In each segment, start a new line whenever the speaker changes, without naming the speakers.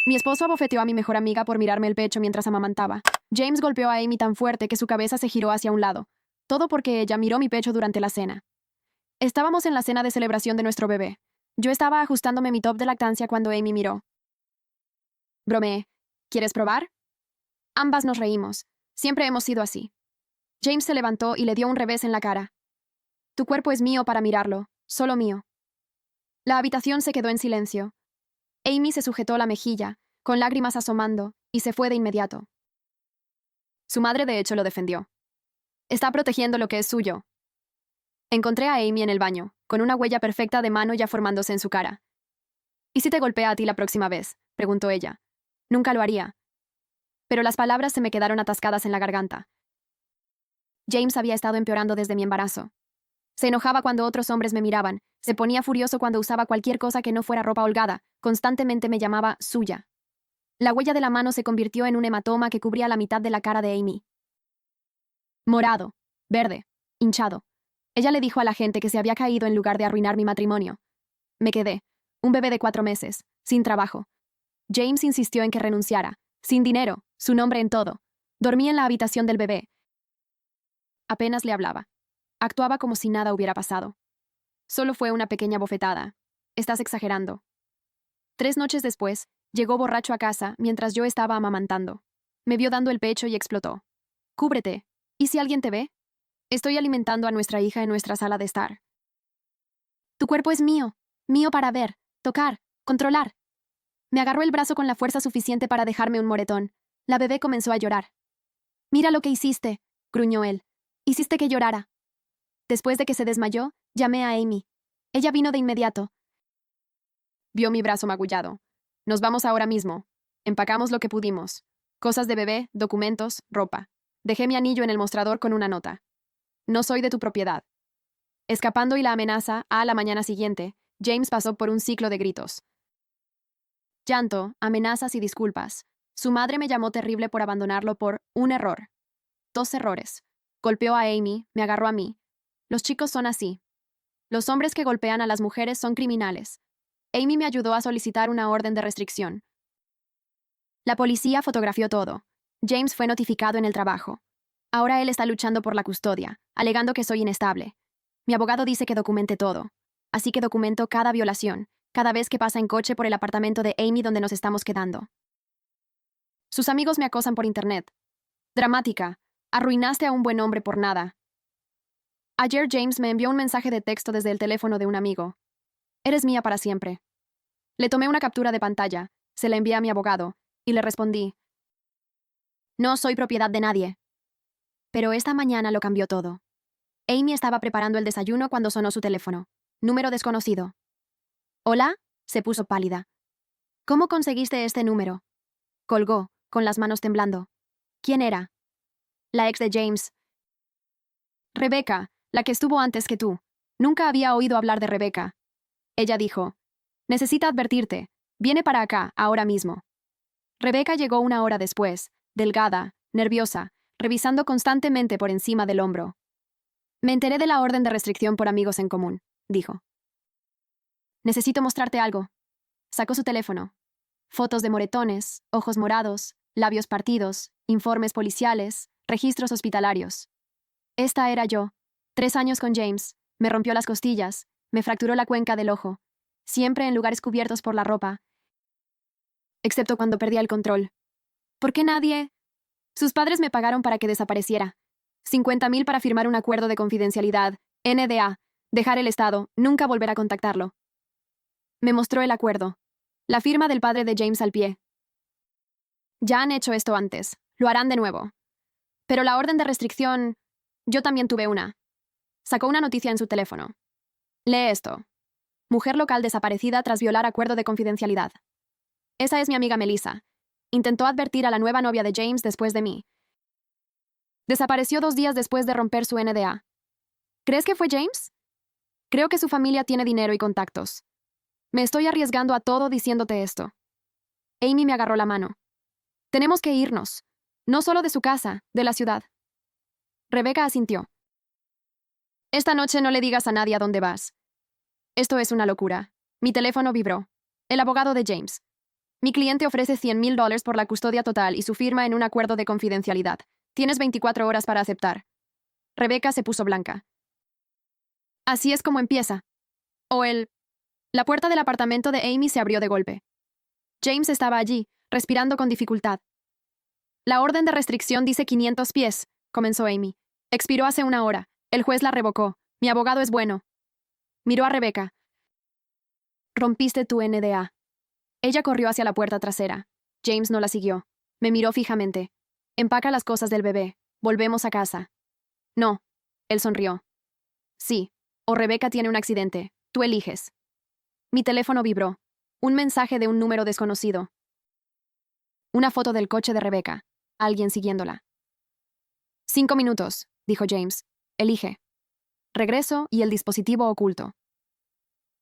Mi esposo abofeteó a mi mejor amiga por mirarme el pecho mientras amamantaba. James golpeó a Amy tan fuerte que su cabeza se giró hacia un lado. Todo porque ella miró mi pecho durante la cena. Estábamos en la cena de celebración de nuestro bebé. Yo estaba ajustándome mi top de lactancia cuando Amy miró. Bromeé. ¿Quieres probar? Ambas nos reímos. Siempre hemos sido así. James se levantó y le dio un revés en la cara. Tu cuerpo es mío para mirarlo, solo mío. La habitación se quedó en silencio. Amy se sujetó la mejilla, con lágrimas asomando, y se fue de inmediato. Su madre de hecho lo defendió. Está protegiendo lo que es suyo. Encontré a Amy en el baño, con una huella perfecta de mano ya formándose en su cara. ¿Y si te golpea a ti la próxima vez?, preguntó ella. Nunca lo haría. Pero las palabras se me quedaron atascadas en la garganta. James había estado empeorando desde mi embarazo. Se enojaba cuando otros hombres me miraban, se ponía furioso cuando usaba cualquier cosa que no fuera ropa holgada, constantemente me llamaba suya. La huella de la mano se convirtió en un hematoma que cubría la mitad de la cara de Amy. Morado, verde, hinchado. Ella le dijo a la gente que se había caído en lugar de arruinar mi matrimonio. Me quedé, un bebé de 4 meses, sin trabajo. James insistió en que renunciara, sin dinero, su nombre en todo. Dormí en la habitación del bebé. Apenas le hablaba. Actuaba como si nada hubiera pasado. Solo fue una pequeña bofetada. Estás exagerando. 3 noches después, llegó borracho a casa mientras yo estaba amamantando. Me vio dando el pecho y explotó. Cúbrete. ¿Y si alguien te ve? Estoy alimentando a nuestra hija en nuestra sala de estar. Tu cuerpo es mío. Mío para ver, tocar, controlar. Me agarró el brazo con la fuerza suficiente para dejarme un moretón. La bebé comenzó a llorar. Mira lo que hiciste, gruñó él. Hiciste que llorara. Después de que se desmayó, llamé a Amy. Ella vino de inmediato. Vio mi brazo magullado. Nos vamos ahora mismo. Empacamos lo que pudimos. Cosas de bebé, documentos, ropa. Dejé mi anillo en el mostrador con una nota. No soy de tu propiedad. Escapando y la amenaza, a la mañana siguiente, James pasó por un ciclo de gritos. Llanto, amenazas y disculpas. Su madre me llamó terrible por abandonarlo por un error. 2 errores. Golpeó a Amy, me agarró a mí. Los chicos son así. Los hombres que golpean a las mujeres son criminales. Amy me ayudó a solicitar una orden de restricción. La policía fotografió todo. James fue notificado en el trabajo. Ahora él está luchando por la custodia, alegando que soy inestable. Mi abogado dice que documente todo. Así que documento cada violación, cada vez que pasa en coche por el apartamento de Amy donde nos estamos quedando. Sus amigos me acosan por internet. Dramática. Arruinaste a un buen hombre por nada. Ayer James me envió un mensaje de texto desde el teléfono de un amigo. Eres mía para siempre. Le tomé una captura de pantalla, se la envié a mi abogado, y le respondí. No soy propiedad de nadie. Pero esta mañana lo cambió todo. Amy estaba preparando el desayuno cuando sonó su teléfono. Número desconocido. ¿Hola? Se puso pálida. ¿Cómo conseguiste este número? Colgó, con las manos temblando. ¿Quién era? La ex de James. Rebecca, la que estuvo antes que tú. Nunca había oído hablar de Rebecca. Ella dijo. Necesita advertirte. Viene para acá, ahora mismo. Rebecca llegó 1 hora después, delgada, nerviosa, revisando constantemente por encima del hombro. Me enteré de la orden de restricción por amigos en común, dijo. Necesito mostrarte algo. Sacó su teléfono. Fotos de moretones, ojos morados, labios partidos, informes policiales, registros hospitalarios. Esta era yo. 3 años con James. Me rompió las costillas, me fracturó la cuenca del ojo. Siempre en lugares cubiertos por la ropa. Excepto cuando perdía el control. ¿Por qué nadie? Sus padres me pagaron para que desapareciera. 50,000 para firmar un acuerdo de confidencialidad, NDA, dejar el estado, nunca volver a contactarlo. Me mostró el acuerdo. La firma del padre de James al pie. Ya han hecho esto antes, lo harán de nuevo. Pero la orden de restricción, yo también tuve una. Sacó una noticia en su teléfono. Lee esto. Mujer local desaparecida tras violar acuerdo de confidencialidad. Esa es mi amiga Melissa. Intentó advertir a la nueva novia de James después de mí. Desapareció 2 días después de romper su NDA. ¿Crees que fue James? Creo que su familia tiene dinero y contactos. Me estoy arriesgando a todo diciéndote esto. Amy me agarró la mano. Tenemos que irnos. No solo de su casa, de la ciudad. Rebecca asintió. Esta noche no le digas a nadie a dónde vas. Esto es una locura. Mi teléfono vibró. El abogado de James. Mi cliente ofrece $100,000 por la custodia total y su firma en un acuerdo de confidencialidad. Tienes 24 horas para aceptar. Rebecca se puso blanca. Así es como empieza. O el... La puerta del apartamento de Amy se abrió de golpe. James estaba allí, respirando con dificultad. La orden de restricción dice 500 pies, comenzó Amy. Expiró hace una hora. El juez la revocó. Mi abogado es bueno. Miró a Rebecca. Rompiste tu NDA. Ella corrió hacia la puerta trasera. James no la siguió. Me miró fijamente. Empaca las cosas del bebé. Volvemos a casa. No. Él sonrió. Sí. O Rebecca tiene un accidente. Tú eliges. Mi teléfono vibró. Un mensaje de un número desconocido. Una foto del coche de Rebecca. Alguien siguiéndola. 5 minutos, dijo James. Elige. Regreso y el dispositivo oculto.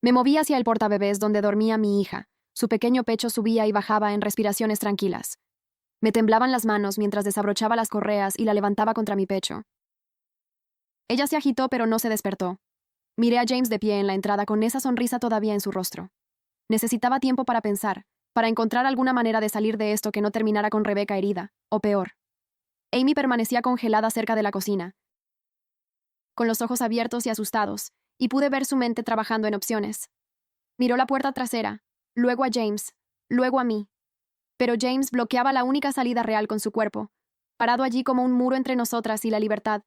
Me moví hacia el portabebés donde dormía mi hija. Su pequeño pecho subía y bajaba en respiraciones tranquilas. Me temblaban las manos mientras desabrochaba las correas y la levantaba contra mi pecho. Ella se agitó pero no se despertó. Miré a James de pie en la entrada con esa sonrisa todavía en su rostro. Necesitaba tiempo para pensar, para encontrar alguna manera de salir de esto que no terminara con Rebecca herida, o peor. Amy permanecía congelada cerca de la cocina, con los ojos abiertos y asustados, y pude ver su mente trabajando en opciones. Miró la puerta trasera, luego a James, luego a mí. Pero James bloqueaba la única salida real con su cuerpo, parado allí como un muro entre nosotras y la libertad.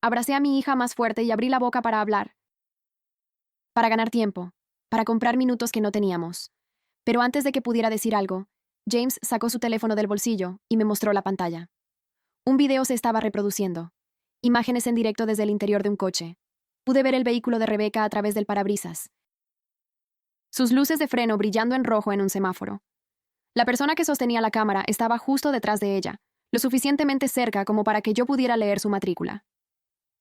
Abracé a mi hija más fuerte y abrí la boca para hablar. Para ganar tiempo, para comprar minutos que no teníamos. Pero antes de que pudiera decir algo, James sacó su teléfono del bolsillo y me mostró la pantalla. Un video se estaba reproduciendo. Imágenes en directo desde el interior de un coche. Pude ver el vehículo de Rebecca a través del parabrisas. Sus luces de freno brillando en rojo en un semáforo. La persona que sostenía la cámara estaba justo detrás de ella, lo suficientemente cerca como para que yo pudiera leer su matrícula.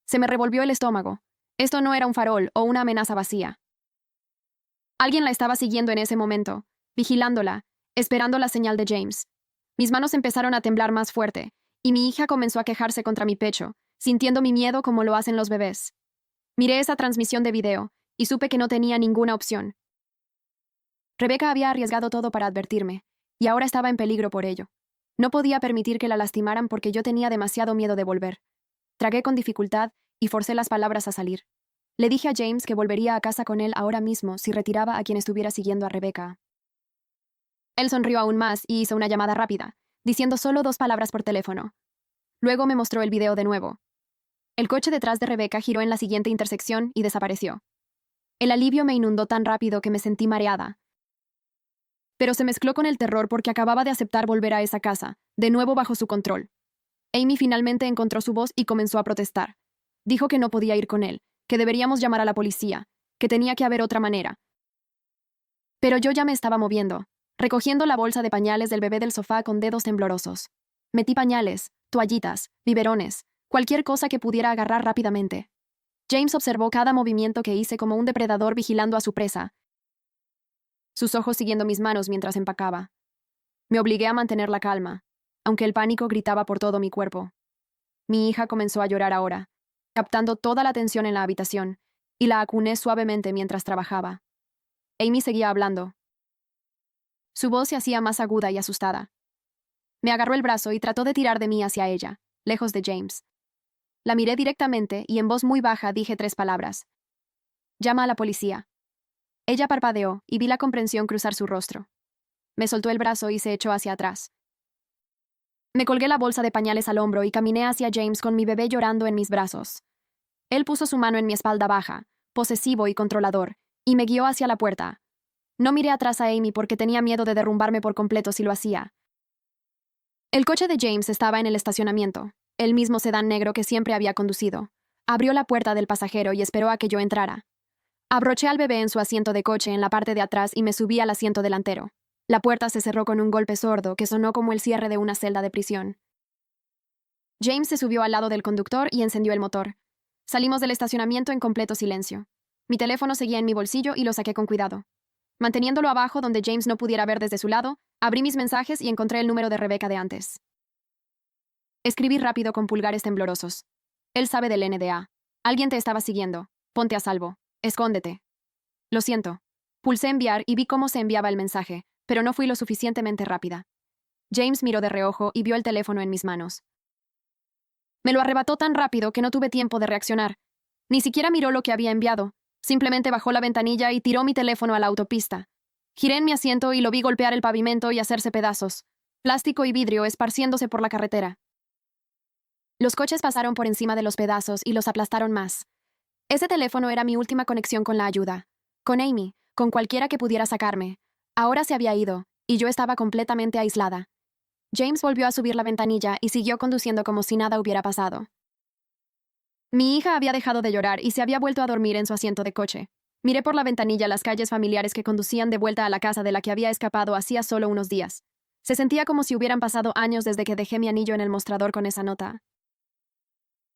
Se me revolvió el estómago. Esto no era un farol o una amenaza vacía. Alguien la estaba siguiendo en ese momento, vigilándola, esperando la señal de James. Mis manos empezaron a temblar más fuerte, y mi hija comenzó a quejarse contra mi pecho, sintiendo mi miedo como lo hacen los bebés. Miré esa transmisión de video, y supe que no tenía ninguna opción. Rebecca había arriesgado todo para advertirme, y ahora estaba en peligro por ello. No podía permitir que la lastimaran porque yo tenía demasiado miedo de volver. Tragué con dificultad y forcé las palabras a salir. Le dije a James que volvería a casa con él ahora mismo si retiraba a quien estuviera siguiendo a Rebecca. Él sonrió aún más y hizo una llamada rápida, diciendo solo 2 palabras por teléfono. Luego me mostró el video de nuevo. El coche detrás de Rebecca giró en la siguiente intersección y desapareció. El alivio me inundó tan rápido que me sentí mareada. Pero se mezcló con el terror porque acababa de aceptar volver a esa casa, de nuevo bajo su control. Amy finalmente encontró su voz y comenzó a protestar. Dijo que no podía ir con él, que deberíamos llamar a la policía, que tenía que haber otra manera. Pero yo ya me estaba moviendo, recogiendo la bolsa de pañales del bebé del sofá con dedos temblorosos. Metí pañales, toallitas, biberones, cualquier cosa que pudiera agarrar rápidamente. James observó cada movimiento que hice como un depredador vigilando a su presa, sus ojos siguiendo mis manos mientras empacaba. Me obligué a mantener la calma, aunque el pánico gritaba por todo mi cuerpo. Mi hija comenzó a llorar ahora, captando toda la atención en la habitación, y la acuné suavemente mientras trabajaba. Amy seguía hablando. Su voz se hacía más aguda y asustada. Me agarró el brazo y trató de tirar de mí hacia ella, lejos de James. La miré directamente y en voz muy baja dije 3 palabras. Llama a la policía. Ella parpadeó y vi la comprensión cruzar su rostro. Me soltó el brazo y se echó hacia atrás. Me colgué la bolsa de pañales al hombro y caminé hacia James con mi bebé llorando en mis brazos. Él puso su mano en mi espalda baja, posesivo y controlador, y me guió hacia la puerta. No miré atrás a Amy porque tenía miedo de derrumbarme por completo si lo hacía. El coche de James estaba en el estacionamiento, el mismo sedán negro que siempre había conducido. Abrió la puerta del pasajero y esperó a que yo entrara. Abroché al bebé en su asiento de coche en la parte de atrás y me subí al asiento delantero. La puerta se cerró con un golpe sordo que sonó como el cierre de una celda de prisión. James se subió al lado del conductor y encendió el motor. Salimos del estacionamiento en completo silencio. Mi teléfono seguía en mi bolsillo y lo saqué con cuidado. Manteniéndolo abajo donde James no pudiera ver desde su lado, abrí mis mensajes y encontré el número de Rebecca de antes. Escribí rápido con pulgares temblorosos. Él sabe del NDA. Alguien te estaba siguiendo. Ponte a salvo. Escóndete. Lo siento. Pulsé enviar y vi cómo se enviaba el mensaje, pero no fui lo suficientemente rápida. James miró de reojo y vio el teléfono en mis manos. Me lo arrebató tan rápido que no tuve tiempo de reaccionar. Ni siquiera miró lo que había enviado. Simplemente bajó la ventanilla y tiró mi teléfono a la autopista. Giré en mi asiento y lo vi golpear el pavimento y hacerse pedazos. Plástico y vidrio esparciéndose por la carretera. Los coches pasaron por encima de los pedazos y los aplastaron más. Ese teléfono era mi última conexión con la ayuda. Con Amy, con cualquiera que pudiera sacarme. Ahora se había ido, y yo estaba completamente aislada. James volvió a subir la ventanilla y siguió conduciendo como si nada hubiera pasado. Mi hija había dejado de llorar y se había vuelto a dormir en su asiento de coche. Miré por la ventanilla las calles familiares que conducían de vuelta a la casa de la que había escapado hacía solo unos días. Se sentía como si hubieran pasado años desde que dejé mi anillo en el mostrador con esa nota.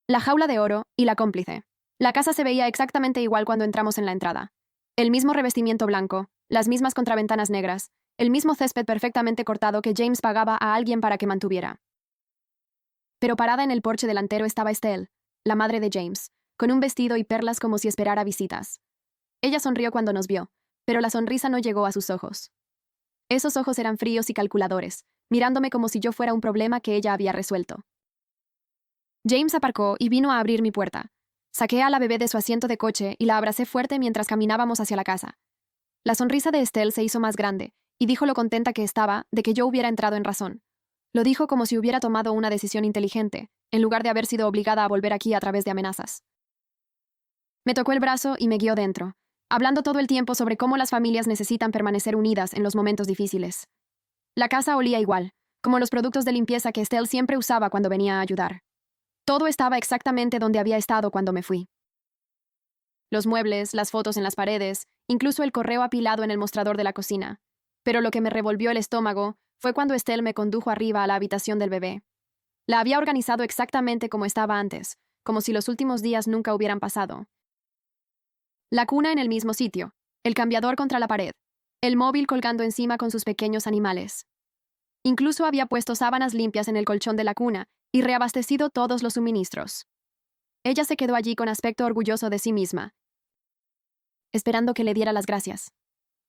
La jaula de oro y la cómplice. La casa se veía exactamente igual cuando entramos en la entrada. El mismo revestimiento blanco, las mismas contraventanas negras, el mismo césped perfectamente cortado que James pagaba a alguien para que mantuviera. Pero parada en el porche delantero estaba Estelle, la madre de James, con un vestido y perlas como si esperara visitas. Ella sonrió cuando nos vio, pero la sonrisa no llegó a sus ojos. Esos ojos eran fríos y calculadores, mirándome como si yo fuera un problema que ella había resuelto. James aparcó y vino a abrir mi puerta. Saqué a la bebé de su asiento de coche y la abracé fuerte mientras caminábamos hacia la casa. La sonrisa de Estelle se hizo más grande, y dijo lo contenta que estaba de que yo hubiera entrado en razón. Lo dijo como si hubiera tomado una decisión inteligente, en lugar de haber sido obligada a volver aquí a través de amenazas. Me tocó el brazo y me guió dentro, hablando todo el tiempo sobre cómo las familias necesitan permanecer unidas en los momentos difíciles. La casa olía igual, como los productos de limpieza que Estelle siempre usaba cuando venía a ayudar. Todo estaba exactamente donde había estado cuando me fui. Los muebles, las fotos en las paredes, incluso el correo apilado en el mostrador de la cocina. Pero lo que me revolvió el estómago fue cuando Estelle me condujo arriba a la habitación del bebé. La había organizado exactamente como estaba antes, como si los últimos días nunca hubieran pasado. La cuna en el mismo sitio, el cambiador contra la pared, el móvil colgando encima con sus pequeños animales. Incluso había puesto sábanas limpias en el colchón de la cuna y reabastecido todos los suministros. Ella se quedó allí con aspecto orgulloso de sí misma, esperando que le diera las gracias.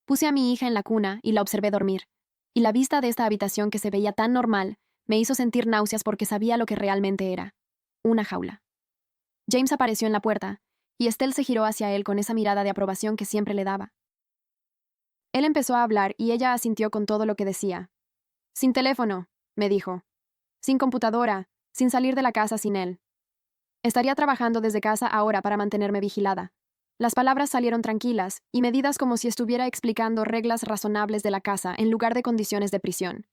Puse a mi hija en la cuna y la observé dormir, y la vista de esta habitación que se veía tan normal me hizo sentir náuseas porque sabía lo que realmente era: una jaula. James apareció en la puerta, y Estelle se giró hacia él con esa mirada de aprobación que siempre le daba. Él empezó a hablar y ella asintió con todo lo que decía. Sin teléfono, me dijo. Sin computadora, sin salir de la casa sin él. Estaría trabajando desde casa ahora para mantenerme vigilada. Las palabras salieron tranquilas y medidas como si estuviera explicando reglas razonables de la casa en lugar de condiciones de prisión.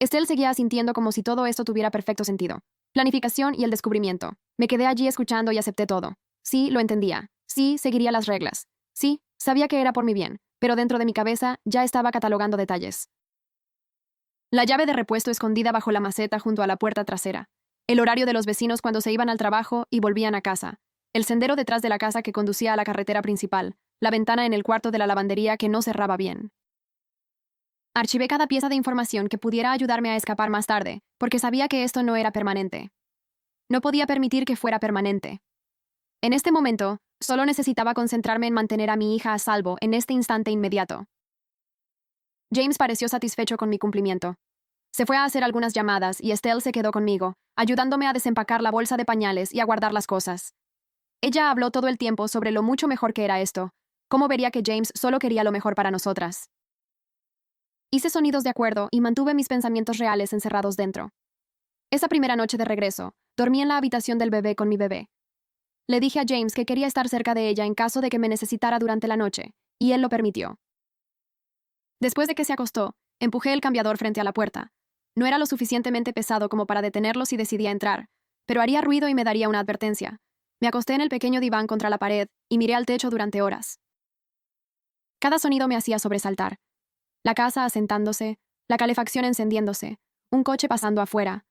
Estelle seguía asintiendo como si todo esto tuviera perfecto sentido. Planificación y el descubrimiento. Me quedé allí escuchando y acepté todo. Sí, lo entendía. Sí, seguiría las reglas. Sí, sabía que era por mi bien, pero dentro de mi cabeza ya estaba catalogando detalles. La llave de repuesto escondida bajo la maceta junto a la puerta trasera. El horario de los vecinos cuando se iban al trabajo y volvían a casa. El sendero detrás de la casa que conducía a la carretera principal. La ventana en el cuarto de la lavandería que no cerraba bien. Archivé cada pieza de información que pudiera ayudarme a escapar más tarde, porque sabía que esto no era permanente. No podía permitir que fuera permanente. En este momento, solo necesitaba concentrarme en mantener a mi hija a salvo en este instante inmediato. James pareció satisfecho con mi cumplimiento. Se fue a hacer algunas llamadas y Estelle se quedó conmigo, ayudándome a desempacar la bolsa de pañales y a guardar las cosas. Ella habló todo el tiempo sobre lo mucho mejor que era esto, cómo vería que James solo quería lo mejor para nosotras. Hice sonidos de acuerdo y mantuve mis pensamientos reales encerrados dentro. Esa primera noche de regreso, dormí en la habitación del bebé con mi bebé. Le dije a James que quería estar cerca de ella en caso de que me necesitara durante la noche, y él lo permitió. Después de que se acostó, empujé el cambiador frente a la puerta. No era lo suficientemente pesado como para detenerlo si decidía entrar, pero haría ruido y me daría una advertencia. Me acosté en el pequeño diván contra la pared y miré al techo durante horas. Cada sonido me hacía sobresaltar. La casa asentándose, la calefacción encendiéndose, un coche pasando afuera.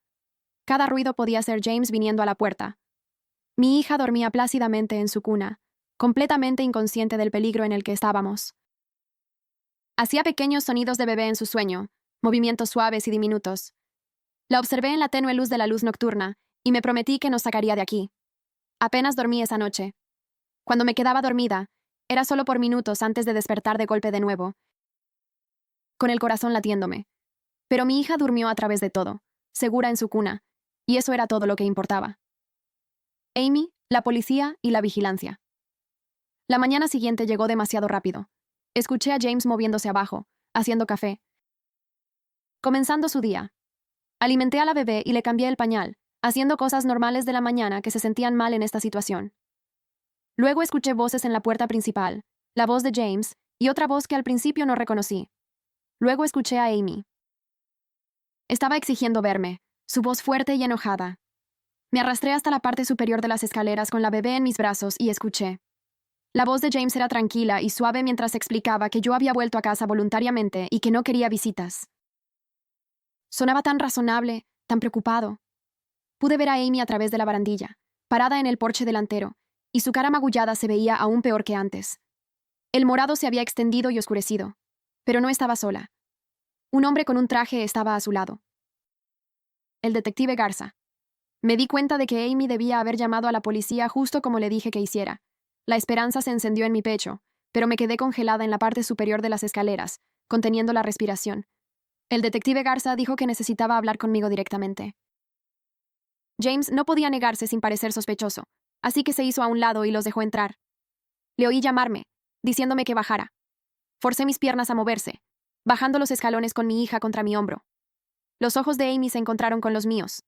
Cada ruido podía ser James viniendo a la puerta. Mi hija dormía plácidamente en su cuna, completamente inconsciente del peligro en el que estábamos. Hacía pequeños sonidos de bebé en su sueño, movimientos suaves y diminutos. La observé en la tenue luz de la luz nocturna y me prometí que nos sacaría de aquí. Apenas dormí esa noche. Cuando me quedaba dormida, era solo por minutos antes de despertar de golpe de nuevo, con el corazón latiéndome. Pero mi hija durmió a través de todo, segura en su cuna, y eso era todo lo que importaba. Amy, la policía y la vigilancia. La mañana siguiente llegó demasiado rápido. Escuché a James moviéndose abajo, haciendo café. Comenzando su día. Alimenté a la bebé y le cambié el pañal, haciendo cosas normales de la mañana que se sentían mal en esta situación. Luego escuché voces en la puerta principal, la voz de James y otra voz que al principio no reconocí. Luego escuché a Amy. Estaba exigiendo verme, su voz fuerte y enojada. Me arrastré hasta la parte superior de las escaleras con la bebé en mis brazos y escuché. La voz de James era tranquila y suave mientras explicaba que yo había vuelto a casa voluntariamente y que no quería visitas. Sonaba tan razonable, tan preocupado. Pude ver a Amy a través de la barandilla, parada en el porche delantero, y su cara magullada se veía aún peor que antes. El morado se había extendido y oscurecido, pero no estaba sola. Un hombre con un traje estaba a su lado. El detective Garza. Me di cuenta de que Amy debía haber llamado a la policía justo como le dije que hiciera. La esperanza se encendió en mi pecho, pero me quedé congelada en la parte superior de las escaleras, conteniendo la respiración. El detective Garza dijo que necesitaba hablar conmigo directamente. James no podía negarse sin parecer sospechoso, así que se hizo a un lado y los dejó entrar. Le oí llamarme, diciéndome que bajara. Forcé mis piernas a moverse, bajando los escalones con mi hija contra mi hombro. Los ojos de Amy se encontraron con los míos.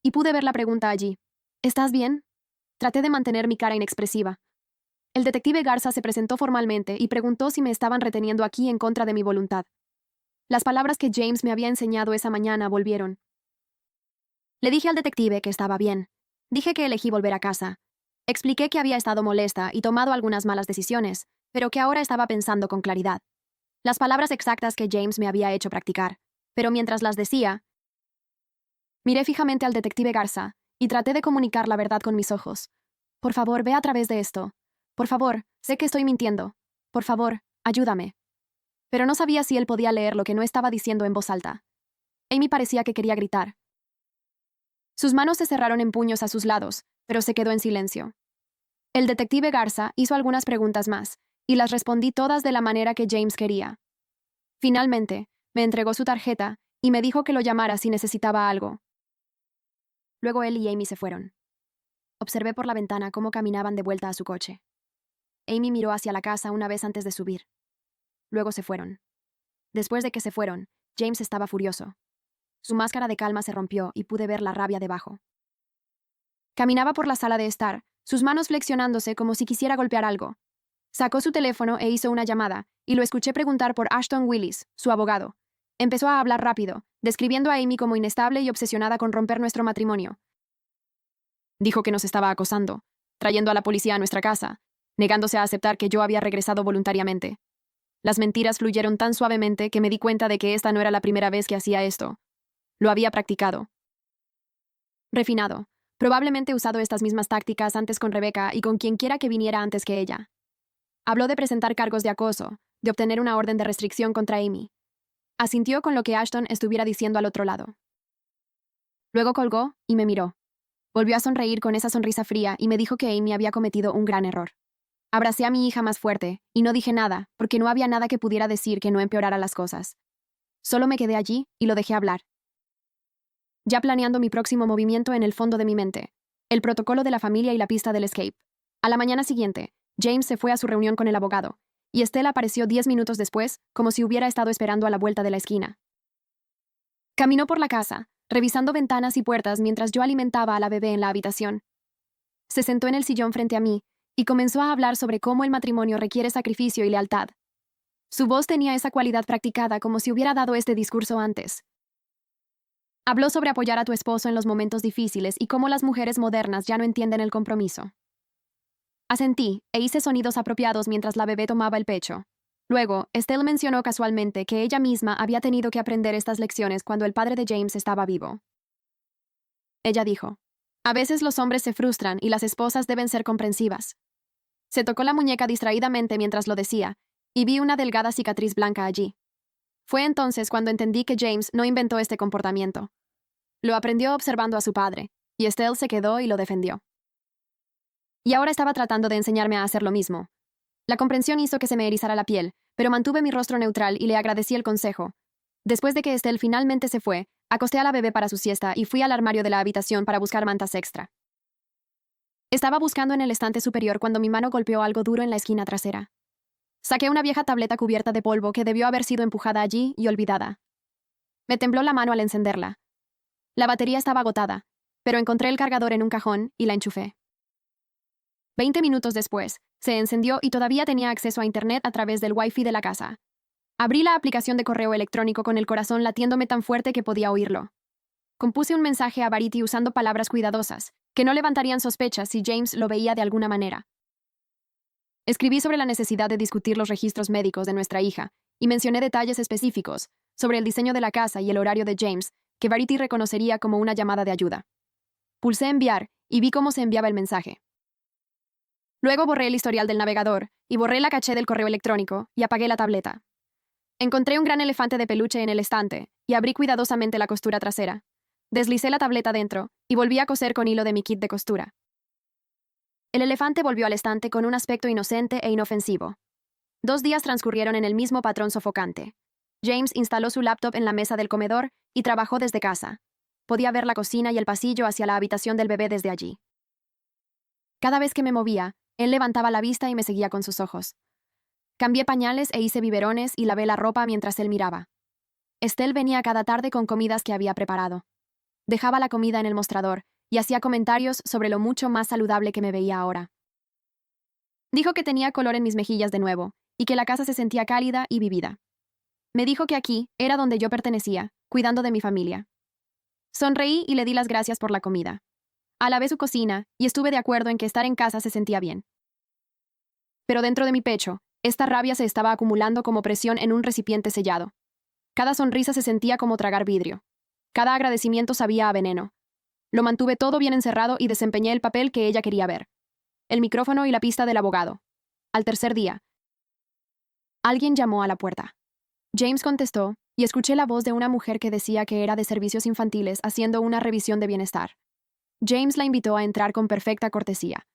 Y pude ver la pregunta allí. ¿Estás bien? Traté de mantener mi cara inexpresiva. El detective Garza se presentó formalmente y preguntó si me estaban reteniendo aquí en contra de mi voluntad. Las palabras que James me había enseñado esa mañana volvieron. Le dije al detective que estaba bien. Dije que elegí volver a casa. Expliqué que había estado molesta y tomado algunas malas decisiones, pero que ahora estaba pensando con claridad. Las palabras exactas que James me había hecho practicar. Pero mientras las decía, miré fijamente al detective Garza y traté de comunicar la verdad con mis ojos. Por favor, ve a través de esto. Por favor, sé que estoy mintiendo. Por favor, ayúdame. Pero no sabía si él podía leer lo que no estaba diciendo en voz alta. Amy parecía que quería gritar. Sus manos se cerraron en puños a sus lados, pero se quedó en silencio. El detective Garza hizo algunas preguntas más, y las respondí todas de la manera que James quería. Finalmente, me entregó su tarjeta y me dijo que lo llamara si necesitaba algo. Luego él y Amy se fueron. Observé por la ventana cómo caminaban de vuelta a su coche. Amy miró hacia la casa una vez antes de subir. Luego se fueron. Después de que se fueron, James estaba furioso. Su máscara de calma se rompió y pude ver la rabia debajo. Caminaba por la sala de estar, sus manos flexionándose como si quisiera golpear algo. Sacó su teléfono e hizo una llamada, y lo escuché preguntar por Ashton Willis, su abogado. Empezó a hablar rápido, describiendo a Amy como inestable y obsesionada con romper nuestro matrimonio. Dijo que nos estaba acosando, trayendo a la policía a nuestra casa, negándose a aceptar que yo había regresado voluntariamente. Las mentiras fluyeron tan suavemente que me di cuenta de que esta no era la primera vez que hacía esto. Lo había practicado. Refinado. Probablemente usado estas mismas tácticas antes con Rebecca y con quienquiera que viniera antes que ella. Habló de presentar cargos de acoso, de obtener una orden de restricción contra Amy. Asintió con lo que Ashton estuviera diciendo al otro lado. Luego colgó y me miró. Volvió a sonreír con esa sonrisa fría y me dijo que Amy había cometido un gran error. Abracé a mi hija más fuerte y no dije nada, porque no había nada que pudiera decir que no empeorara las cosas. Solo me quedé allí y lo dejé hablar. Ya planeando mi próximo movimiento en el fondo de mi mente, el protocolo de la familia y la pista del escape. A la mañana siguiente, James se fue a su reunión con el abogado, y Estelle apareció 10 minutos después, como si hubiera estado esperando a la vuelta de la esquina. Caminó por la casa, revisando ventanas y puertas mientras yo alimentaba a la bebé en la habitación. Se sentó en el sillón frente a mí, y comenzó a hablar sobre cómo el matrimonio requiere sacrificio y lealtad. Su voz tenía esa cualidad practicada como si hubiera dado este discurso antes. Habló sobre apoyar a tu esposo en los momentos difíciles y cómo las mujeres modernas ya no entienden el compromiso. Asentí e hice sonidos apropiados mientras la bebé tomaba el pecho. Luego, Estelle mencionó casualmente que ella misma había tenido que aprender estas lecciones cuando el padre de James estaba vivo. Ella dijo, a veces los hombres se frustran y las esposas deben ser comprensivas. Se tocó la muñeca distraídamente mientras lo decía, y vi una delgada cicatriz blanca allí. Fue entonces cuando entendí que James no inventó este comportamiento. Lo aprendió observando a su padre, y Estelle se quedó y lo defendió. Y ahora estaba tratando de enseñarme a hacer lo mismo. La comprensión hizo que se me erizara la piel, pero mantuve mi rostro neutral y le agradecí el consejo. Después de que Estelle finalmente se fue, acosté a la bebé para su siesta y fui al armario de la habitación para buscar mantas extra. Estaba buscando en el estante superior cuando mi mano golpeó algo duro en la esquina trasera. Saqué una vieja tableta cubierta de polvo que debió haber sido empujada allí y olvidada. Me tembló la mano al encenderla. La batería estaba agotada, pero encontré el cargador en un cajón y la enchufé. 20 minutos después, se encendió y todavía tenía acceso a Internet a través del Wi-Fi de la casa. Abrí la aplicación de correo electrónico con el corazón latiéndome tan fuerte que podía oírlo. Compuse un mensaje a Verity usando palabras cuidadosas, que no levantarían sospechas si James lo veía de alguna manera. Escribí sobre la necesidad de discutir los registros médicos de nuestra hija, y mencioné detalles específicos sobre el diseño de la casa y el horario de James, que Verity reconocería como una llamada de ayuda. Pulsé enviar y vi cómo se enviaba el mensaje. Luego borré el historial del navegador y borré la caché del correo electrónico y apagué la tableta. Encontré un gran elefante de peluche en el estante y abrí cuidadosamente la costura trasera. Deslicé la tableta dentro y volví a coser con hilo de mi kit de costura. El elefante volvió al estante con un aspecto inocente e inofensivo. 2 días transcurrieron en el mismo patrón sofocante. James instaló su laptop en la mesa del comedor y trabajó desde casa. Podía ver la cocina y el pasillo hacia la habitación del bebé desde allí. Cada vez que me movía, él levantaba la vista y me seguía con sus ojos. Cambié pañales e hice biberones y lavé la ropa mientras él miraba. Estelle venía cada tarde con comidas que había preparado. Dejaba la comida en el mostrador y hacía comentarios sobre lo mucho más saludable que me veía ahora. Dijo que tenía color en mis mejillas de nuevo y que la casa se sentía cálida y vivida. Me dijo que aquí era donde yo pertenecía, cuidando de mi familia. Sonreí y le di las gracias por la comida. Alabé su cocina y estuve de acuerdo en que estar en casa se sentía bien. Pero dentro de mi pecho, esta rabia se estaba acumulando como presión en un recipiente sellado. Cada sonrisa se sentía como tragar vidrio. Cada agradecimiento sabía a veneno. Lo mantuve todo bien encerrado y desempeñé el papel que ella quería ver. El micrófono y la pista del abogado. Al tercer día, alguien llamó a la puerta. James contestó, y escuché la voz de una mujer que decía que era de servicios infantiles haciendo una revisión de bienestar. James la invitó a entrar con perfecta cortesía.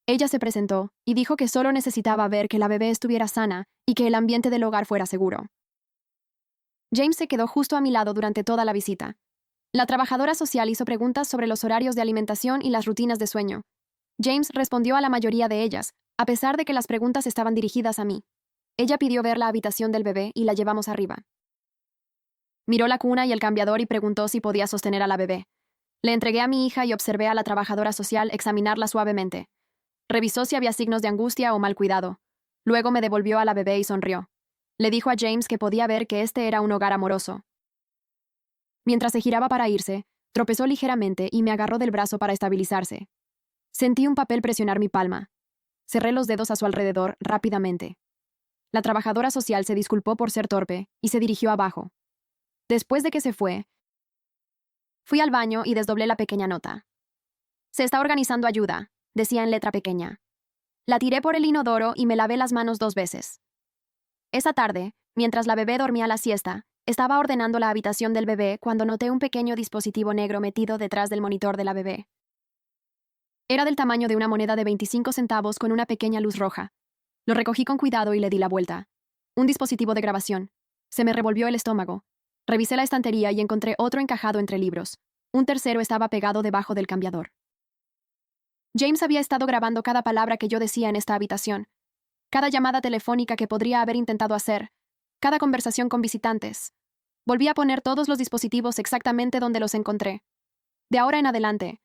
Ella se presentó y dijo que solo necesitaba ver que la bebé estuviera sana y que el ambiente del hogar fuera seguro. James se quedó justo a mi lado durante toda la visita. La trabajadora social hizo preguntas sobre los horarios de alimentación y las rutinas de sueño. James respondió a la mayoría de ellas, a pesar de que las preguntas estaban dirigidas a mí. Ella pidió ver la habitación del bebé y la llevamos arriba. Miró la cuna y el cambiador y preguntó si podía sostener a la bebé. Le entregué a mi hija y observé a la trabajadora social examinarla suavemente. Revisó si había signos de angustia o mal cuidado. Luego me devolvió a la bebé y sonrió. Le dijo a James que podía ver que este era un hogar amoroso. Mientras se giraba para irse, tropezó ligeramente y me agarró del brazo para estabilizarse. Sentí un papel presionar mi palma. Cerré los dedos a su alrededor rápidamente. La trabajadora social se disculpó por ser torpe y se dirigió abajo. Después de que se fue, fui al baño y desdoblé la pequeña nota. Se está organizando ayuda, decía en letra pequeña. La tiré por el inodoro y me lavé las manos 2 veces. Esa tarde, mientras la bebé dormía la siesta, estaba ordenando la habitación del bebé cuando noté un pequeño dispositivo negro metido detrás del monitor de la bebé. Era del tamaño de una moneda de 25 centavos con una pequeña luz roja. Lo recogí con cuidado y le di la vuelta. Un dispositivo de grabación. Se me revolvió el estómago. Revisé la estantería y encontré otro encajado entre libros. Un tercero estaba pegado debajo del cambiador. James había estado grabando cada palabra que yo decía en esta habitación, cada llamada telefónica que podría haber intentado hacer, cada conversación con visitantes. Volví a poner todos los dispositivos exactamente donde los encontré. De ahora en adelante,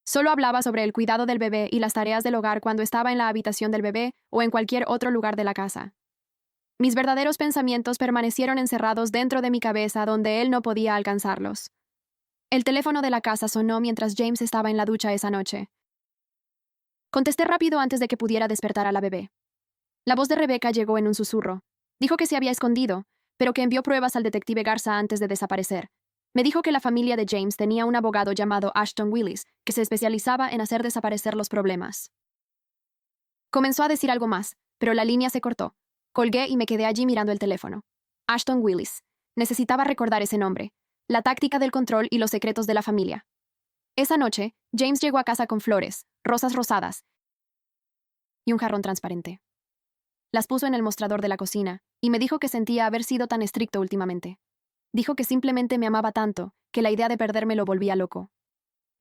solo hablaba sobre el cuidado del bebé y las tareas del hogar cuando estaba en la habitación del bebé o en cualquier otro lugar de la casa. Mis verdaderos pensamientos permanecieron encerrados dentro de mi cabeza donde él no podía alcanzarlos. El teléfono de la casa sonó mientras James estaba en la ducha esa noche. Contesté rápido antes de que pudiera despertar a la bebé. La voz de Rebecca llegó en un susurro. Dijo que se había escondido, pero que envió pruebas al detective Garza antes de desaparecer. Me dijo que la familia de James tenía un abogado llamado Ashton Willis, que se especializaba en hacer desaparecer los problemas. Comenzó a decir algo más, pero la línea se cortó. Colgué y me quedé allí mirando el teléfono. Ashton Willis. Necesitaba recordar ese nombre. La táctica del control y los secretos de la familia. Esa noche, James llegó a casa con flores, rosas rosadas y un jarrón transparente. las puso en el mostrador de la cocina, y me dijo que sentía haber sido tan estricto últimamente. Dijo que simplemente me amaba tanto, que la idea de perderme lo volvía loco.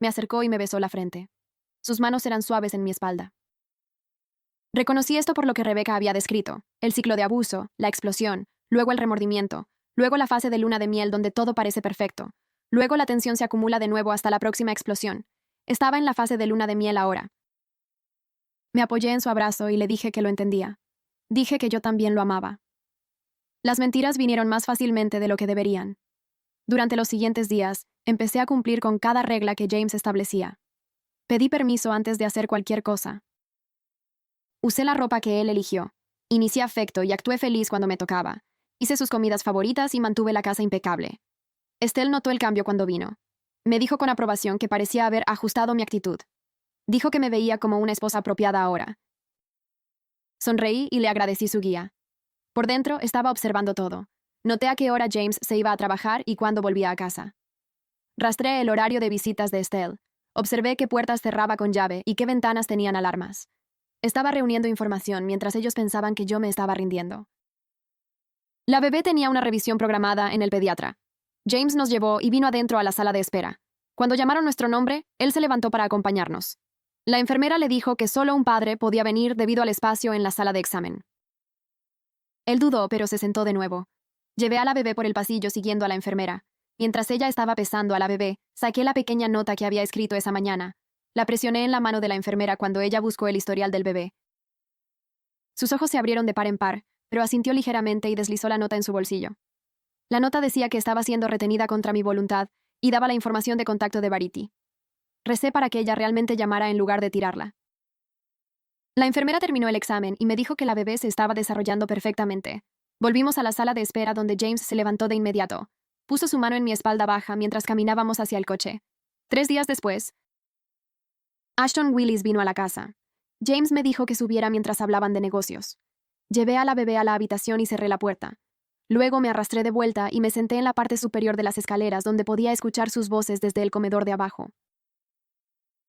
Me acercó y me besó la frente. Sus manos eran suaves en mi espalda. Reconocí esto por lo que Rebeca había descrito: el ciclo de abuso, la explosión, luego el remordimiento, luego la fase de luna de miel donde todo parece perfecto, luego la tensión se acumula de nuevo hasta la próxima explosión. Estaba en la fase de luna de miel ahora. Me apoyé en su abrazo y le dije que lo entendía. Dije que yo también lo amaba. Las mentiras vinieron más fácilmente de lo que deberían. Durante los siguientes días, empecé a cumplir con cada regla que James establecía. Pedí permiso antes de hacer cualquier cosa. Usé la ropa que él eligió. Inicié afecto y actué feliz cuando me tocaba. Hice sus comidas favoritas y mantuve la casa impecable. Estelle notó el cambio cuando vino. Me dijo con aprobación que parecía haber ajustado mi actitud. Dijo que me veía como una esposa apropiada ahora. Sonreí y le agradecí su guía. Por dentro estaba observando todo. Noté a qué hora James se iba a trabajar y cuándo volvía a casa. Rastreé el horario de visitas de Estelle. Observé qué puertas cerraba con llave y qué ventanas tenían alarmas. Estaba reuniendo información mientras ellos pensaban que yo me estaba rindiendo. La bebé tenía una revisión programada en el pediatra. James nos llevó y vino adentro a la sala de espera. Cuando llamaron nuestro nombre, él se levantó para acompañarnos. La enfermera le dijo que solo un padre podía venir debido al espacio en la sala de examen. Él dudó, pero se sentó de nuevo. Llevé a la bebé por el pasillo siguiendo a la enfermera. Mientras ella estaba pesando a la bebé, saqué la pequeña nota que había escrito esa mañana. La presioné en la mano de la enfermera cuando ella buscó el historial del bebé. Sus ojos se abrieron de par en par, pero asintió ligeramente y deslizó la nota en su bolsillo. La nota decía que estaba siendo retenida contra mi voluntad y daba la información de contacto de Verity. Recé para que ella realmente llamara en lugar de tirarla. La enfermera terminó el examen y me dijo que la bebé se estaba desarrollando perfectamente. Volvimos a la sala de espera donde James se levantó de inmediato. Puso su mano en mi espalda baja mientras caminábamos hacia el coche. 3 días después, Ashton Willis vino a la casa. James me dijo que subiera mientras hablaban de negocios. Llevé a la bebé a la habitación y cerré la puerta. Luego me arrastré de vuelta y me senté en la parte superior de las escaleras donde podía escuchar sus voces desde el comedor de abajo.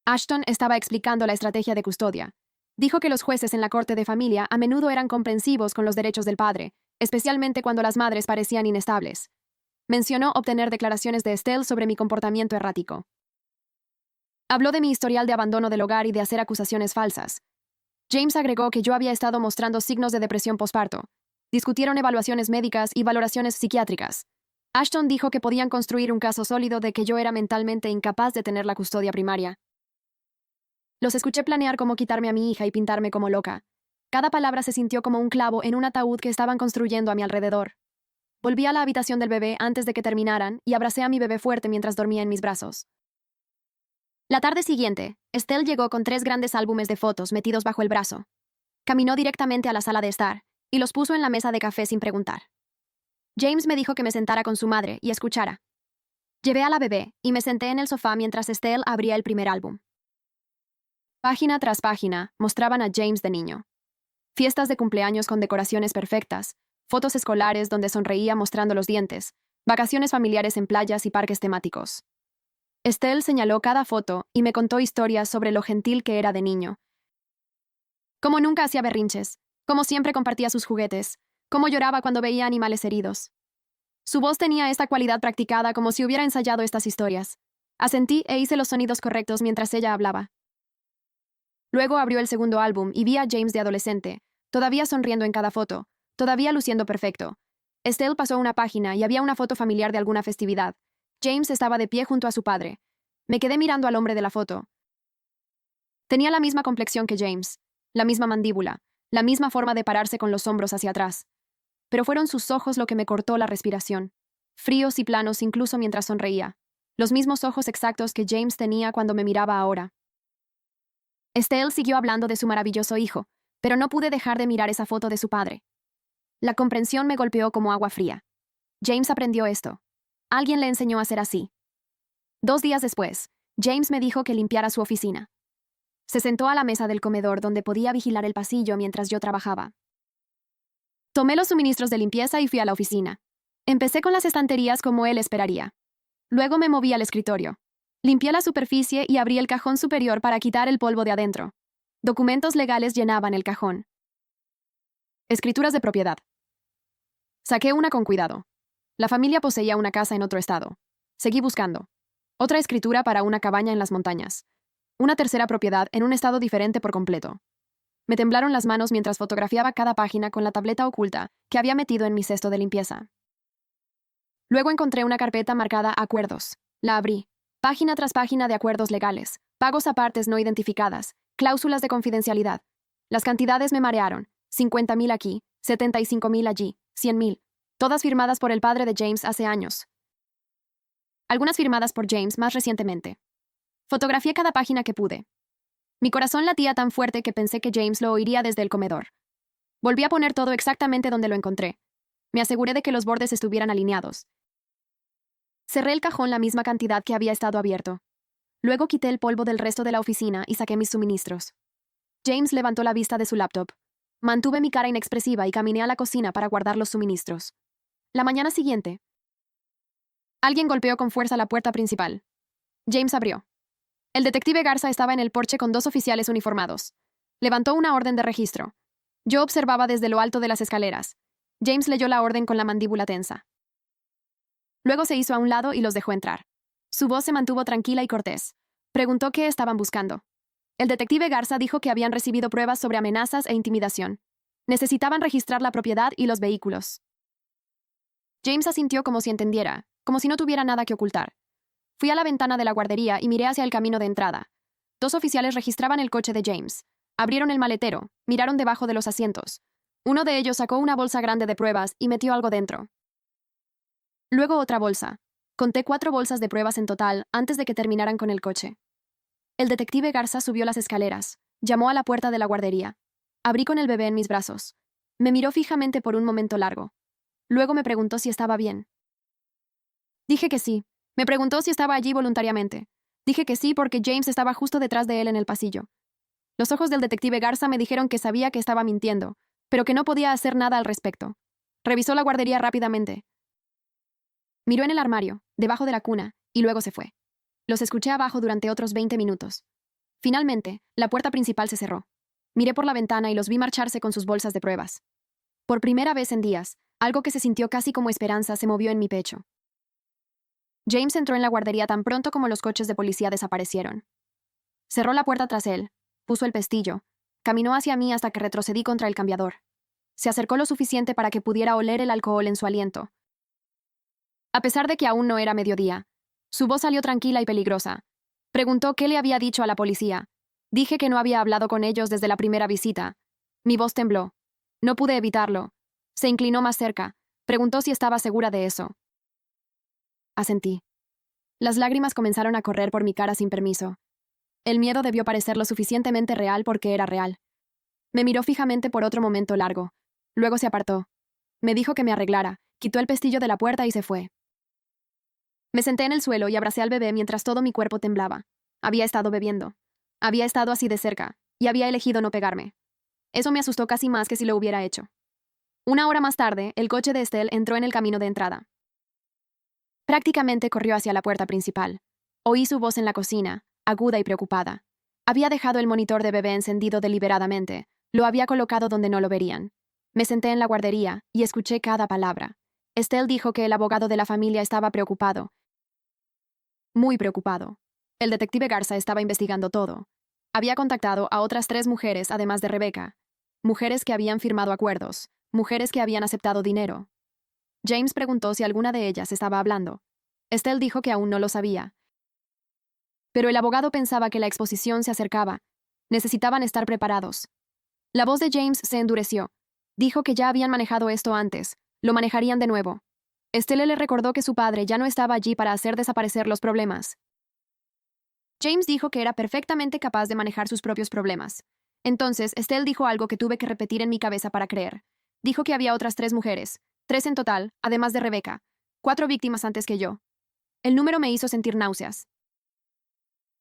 Ashton estaba explicando la estrategia de custodia. Dijo que los jueces en la corte de familia a menudo eran comprensivos con los derechos del padre, especialmente cuando las madres parecían inestables. Mencionó obtener declaraciones de Estelle sobre mi comportamiento errático. Habló de mi historial de abandono del hogar y de hacer acusaciones falsas. James agregó que yo había estado mostrando signos de depresión posparto. Discutieron evaluaciones médicas y valoraciones psiquiátricas. Ashton dijo que podían construir un caso sólido de que yo era mentalmente incapaz de tener la custodia primaria. Los escuché planear cómo quitarme a mi hija y pintarme como loca. Cada palabra se sintió como un clavo en un ataúd que estaban construyendo a mi alrededor. Volví a la habitación del bebé antes de que terminaran y abracé a mi bebé fuerte mientras dormía en mis brazos. La tarde siguiente, Estelle llegó con 3 grandes álbumes de fotos metidos bajo el brazo. Caminó directamente a la sala de estar y los puso en la mesa de café sin preguntar. James me dijo que me sentara con su madre y escuchara. Llevé a la bebé y me senté en el sofá mientras Estelle abría el primer álbum. Página tras página mostraban a James de niño. Fiestas de cumpleaños con decoraciones perfectas, fotos escolares donde sonreía mostrando los dientes, vacaciones familiares en playas y parques temáticos. Estelle señaló cada foto y me contó historias sobre lo gentil que era de niño. Cómo nunca hacía berrinches, cómo siempre compartía sus juguetes, cómo lloraba cuando veía animales heridos. Su voz tenía esta cualidad practicada como si hubiera ensayado estas historias. Asentí e hice los sonidos correctos mientras ella hablaba. Luego abrió el segundo álbum y vi a James de adolescente, todavía sonriendo en cada foto, todavía luciendo perfecto. Estelle pasó una página y había una foto familiar de alguna festividad. James estaba de pie junto a su padre. Me quedé mirando al hombre de la foto. Tenía la misma complexión que James, la misma mandíbula, la misma forma de pararse con los hombros hacia atrás. Pero fueron sus ojos lo que me cortó la respiración, fríos y planos incluso mientras sonreía. Los mismos ojos exactos que James tenía cuando me miraba ahora. Estelle siguió hablando de su maravilloso hijo, pero no pude dejar de mirar esa foto de su padre. La comprensión me golpeó como agua fría. James aprendió esto. Alguien le enseñó a ser así. 2 días después, James me dijo que limpiara su oficina. Se sentó a la mesa del comedor donde podía vigilar el pasillo mientras yo trabajaba. Tomé los suministros de limpieza y fui a la oficina. Empecé con las estanterías como él esperaría. Luego me moví al escritorio. Limpié la superficie y abrí el cajón superior para quitar el polvo de adentro. Documentos legales llenaban el cajón. Escrituras de propiedad. Saqué una con cuidado. La familia poseía una casa en otro estado. Seguí buscando. Otra escritura para una cabaña en las montañas. Una tercera propiedad en un estado diferente por completo. Me temblaron las manos mientras fotografiaba cada página con la tableta oculta que había metido en mi cesto de limpieza. Luego encontré una carpeta marcada Acuerdos. La abrí. Página tras página de acuerdos legales, pagos a partes no identificadas, cláusulas de confidencialidad. Las cantidades me marearon. 50,000 aquí, 75,000 allí, 100,000. Todas firmadas por el padre de James hace años. Algunas firmadas por James más recientemente. Fotografié cada página que pude. Mi corazón latía tan fuerte que pensé que James lo oiría desde el comedor. Volví a poner todo exactamente donde lo encontré. Me aseguré de que los bordes estuvieran alineados. Cerré el cajón la misma cantidad que había estado abierto. Luego quité el polvo del resto de la oficina y saqué mis suministros. James levantó la vista de su laptop. Mantuve mi cara inexpresiva y caminé a la cocina para guardar los suministros. La mañana siguiente, alguien golpeó con fuerza la puerta principal. James abrió. El detective Garza estaba en el porche con 2 oficiales uniformados. Levantó una orden de registro. Yo observaba desde lo alto de las escaleras. James leyó la orden con la mandíbula tensa. Luego se hizo a un lado y los dejó entrar. Su voz se mantuvo tranquila y cortés. Preguntó qué estaban buscando. El detective Garza dijo que habían recibido pruebas sobre amenazas e intimidación. Necesitaban registrar la propiedad y los vehículos. James asintió como si entendiera, como si no tuviera nada que ocultar. Fui a la ventana de la guardería y miré hacia el camino de entrada. 2 oficiales registraban el coche de James. Abrieron el maletero, miraron debajo de los asientos. Uno de ellos sacó una bolsa grande de pruebas y metió algo dentro. Luego otra bolsa. Conté 4 bolsas de pruebas en total antes de que terminaran con el coche. El detective Garza subió las escaleras. Llamó a la puerta de la guardería. Abrí con el bebé en mis brazos. Me miró fijamente por un momento largo. Luego me preguntó si estaba bien. Dije que sí. Me preguntó si estaba allí voluntariamente. Dije que sí porque James estaba justo detrás de él en el pasillo. Los ojos del detective Garza me dijeron que sabía que estaba mintiendo, pero que no podía hacer nada al respecto. Revisó la guardería rápidamente. Miró en el armario, debajo de la cuna, y luego se fue. Los escuché abajo durante otros 20 minutos. Finalmente, la puerta principal se cerró. Miré por la ventana y los vi marcharse con sus bolsas de pruebas. Por primera vez en días, algo que se sintió casi como esperanza se movió en mi pecho. James entró en la guardería tan pronto como los coches de policía desaparecieron. Cerró la puerta tras él, puso el pestillo, caminó hacia mí hasta que retrocedí contra el cambiador. Se acercó lo suficiente para que pudiera oler el alcohol en su aliento. A pesar de que aún no era mediodía, su voz salió tranquila y peligrosa. Preguntó qué le había dicho a la policía. Dije que no había hablado con ellos desde la primera visita. Mi voz tembló. No pude evitarlo. Se inclinó más cerca. Preguntó si estaba segura de eso. Asentí. Las lágrimas comenzaron a correr por mi cara sin permiso. El miedo debió parecer lo suficientemente real porque era real. Me miró fijamente por otro momento largo. Luego se apartó. Me dijo que me arreglara, quitó el pestillo de la puerta y se fue. Me senté en el suelo y abracé al bebé mientras todo mi cuerpo temblaba. Había estado bebiendo. Había estado así de cerca, y había elegido no pegarme. Eso me asustó casi más que si lo hubiera hecho. 1 hora más tarde, el coche de Estelle entró en el camino de entrada. Prácticamente corrió hacia la puerta principal. Oí su voz en la cocina, aguda y preocupada. Había dejado el monitor de bebé encendido deliberadamente. Lo había colocado donde no lo verían. Me senté en la guardería y escuché cada palabra. Estelle dijo que el abogado de la familia estaba preocupado. Muy preocupado. El detective Garza estaba investigando todo. Había contactado a otras 3 mujeres además de Rebecca. Mujeres que habían firmado acuerdos. Mujeres que habían aceptado dinero. James preguntó si alguna de ellas estaba hablando. Estelle dijo que aún no lo sabía. Pero el abogado pensaba que la exposición se acercaba. Necesitaban estar preparados. La voz de James se endureció. Dijo que ya habían manejado esto antes. Lo manejarían de nuevo. Estelle le recordó que su padre ya no estaba allí para hacer desaparecer los problemas. James dijo que era perfectamente capaz de manejar sus propios problemas. Entonces, Estelle dijo algo que tuve que repetir en mi cabeza para creer. Dijo que había otras 3 mujeres, 3 en total, además de Rebecca, 4 víctimas antes que yo. El número me hizo sentir náuseas.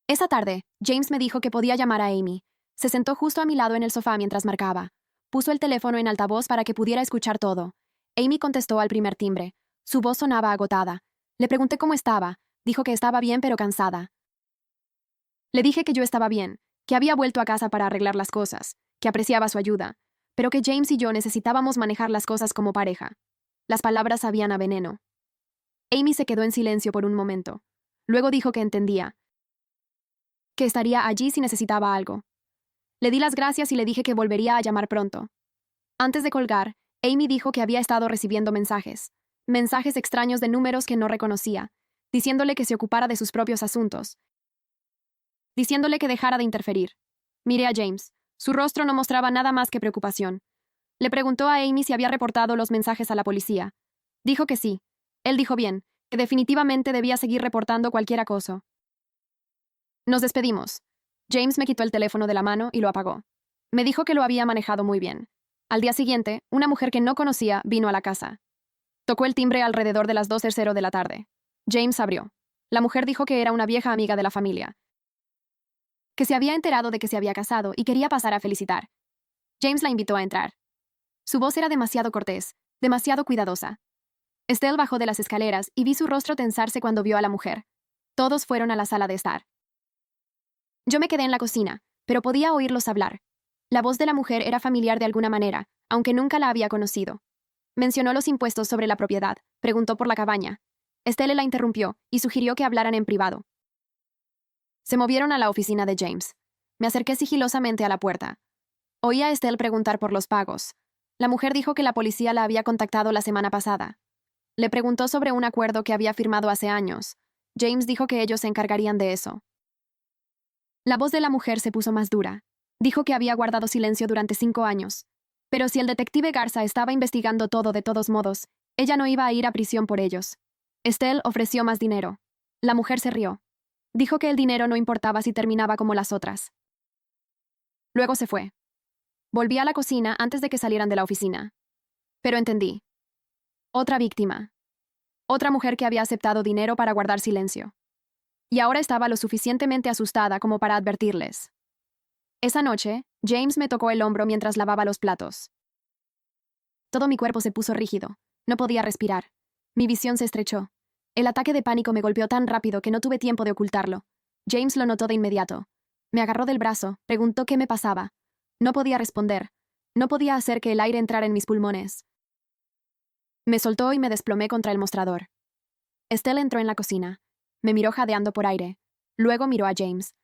Esa tarde, James me dijo que podía llamar a Amy. Se sentó justo a mi lado en el sofá mientras marcaba. Puso el teléfono en altavoz para que pudiera escuchar todo. Amy contestó al primer timbre. Su voz sonaba agotada. Le pregunté cómo estaba. Dijo que estaba bien pero cansada. Le dije que yo estaba bien, que había vuelto a casa para arreglar las cosas, que apreciaba su ayuda. pero que James y yo necesitábamos manejar las cosas como pareja. Las palabras sabían a veneno. Amy se quedó en silencio por un momento. Luego dijo que entendía, que estaría allí si necesitaba algo. Le di las gracias y le dije que volvería a llamar pronto. Antes de colgar, Amy dijo que había estado recibiendo mensajes extraños de números que no reconocía, diciéndole que se ocupara de sus propios asuntos, diciéndole que dejara de interferir. Miré a James. Su rostro no mostraba nada más que preocupación. Le preguntó a Amy si había reportado los mensajes a la policía. Dijo que sí. Él dijo bien, que definitivamente debía seguir reportando cualquier acoso. Nos despedimos. James me quitó el teléfono de la mano y lo apagó. Me dijo que lo había manejado muy bien. Al día siguiente, una mujer que no conocía vino a la casa. Tocó el timbre alrededor de las 2:00 de la tarde. James abrió. La mujer dijo que era una vieja amiga de la familia, que se había enterado de que se había casado y quería pasar a felicitar. James la invitó a entrar. Su voz era demasiado cortés, demasiado cuidadosa. Estelle bajó de las escaleras y vi su rostro tensarse cuando vio a la mujer. Todos fueron a la sala de estar. Yo me quedé en la cocina, pero podía oírlos hablar. La voz de la mujer era familiar de alguna manera, aunque nunca la había conocido. Mencionó los impuestos sobre la propiedad, preguntó por la cabaña. Estelle la interrumpió y sugirió que hablaran en privado. Se movieron a la oficina de James. Me acerqué sigilosamente a la puerta. Oí a Estelle preguntar por los pagos. La mujer dijo que la policía la había contactado la semana pasada. Le preguntó sobre un acuerdo que había firmado hace años. James dijo que ellos se encargarían de eso. La voz de la mujer se puso más dura. Dijo que había guardado silencio durante 5 años. Pero si el detective Garza estaba investigando todo de todos modos, ella no iba a ir a prisión por ellos. Estelle ofreció más dinero. La mujer se rió. Dijo que el dinero no importaba si terminaba como las otras. Luego se fue. Volví a la cocina antes de que salieran de la oficina. Pero entendí. Otra víctima. Otra mujer que había aceptado dinero para guardar silencio. Y ahora estaba lo suficientemente asustada como para advertirles. Esa noche, James me tocó el hombro mientras lavaba los platos. Todo mi cuerpo se puso rígido. No podía respirar. Mi visión se estrechó. El ataque de pánico me golpeó tan rápido que no tuve tiempo de ocultarlo. James lo notó de inmediato. Me agarró del brazo, preguntó qué me pasaba. No podía responder. No podía hacer que el aire entrara en mis pulmones. Me soltó y me desplomé contra el mostrador. Estelle entró en la cocina. Me miró jadeando por aire. Luego miró a James.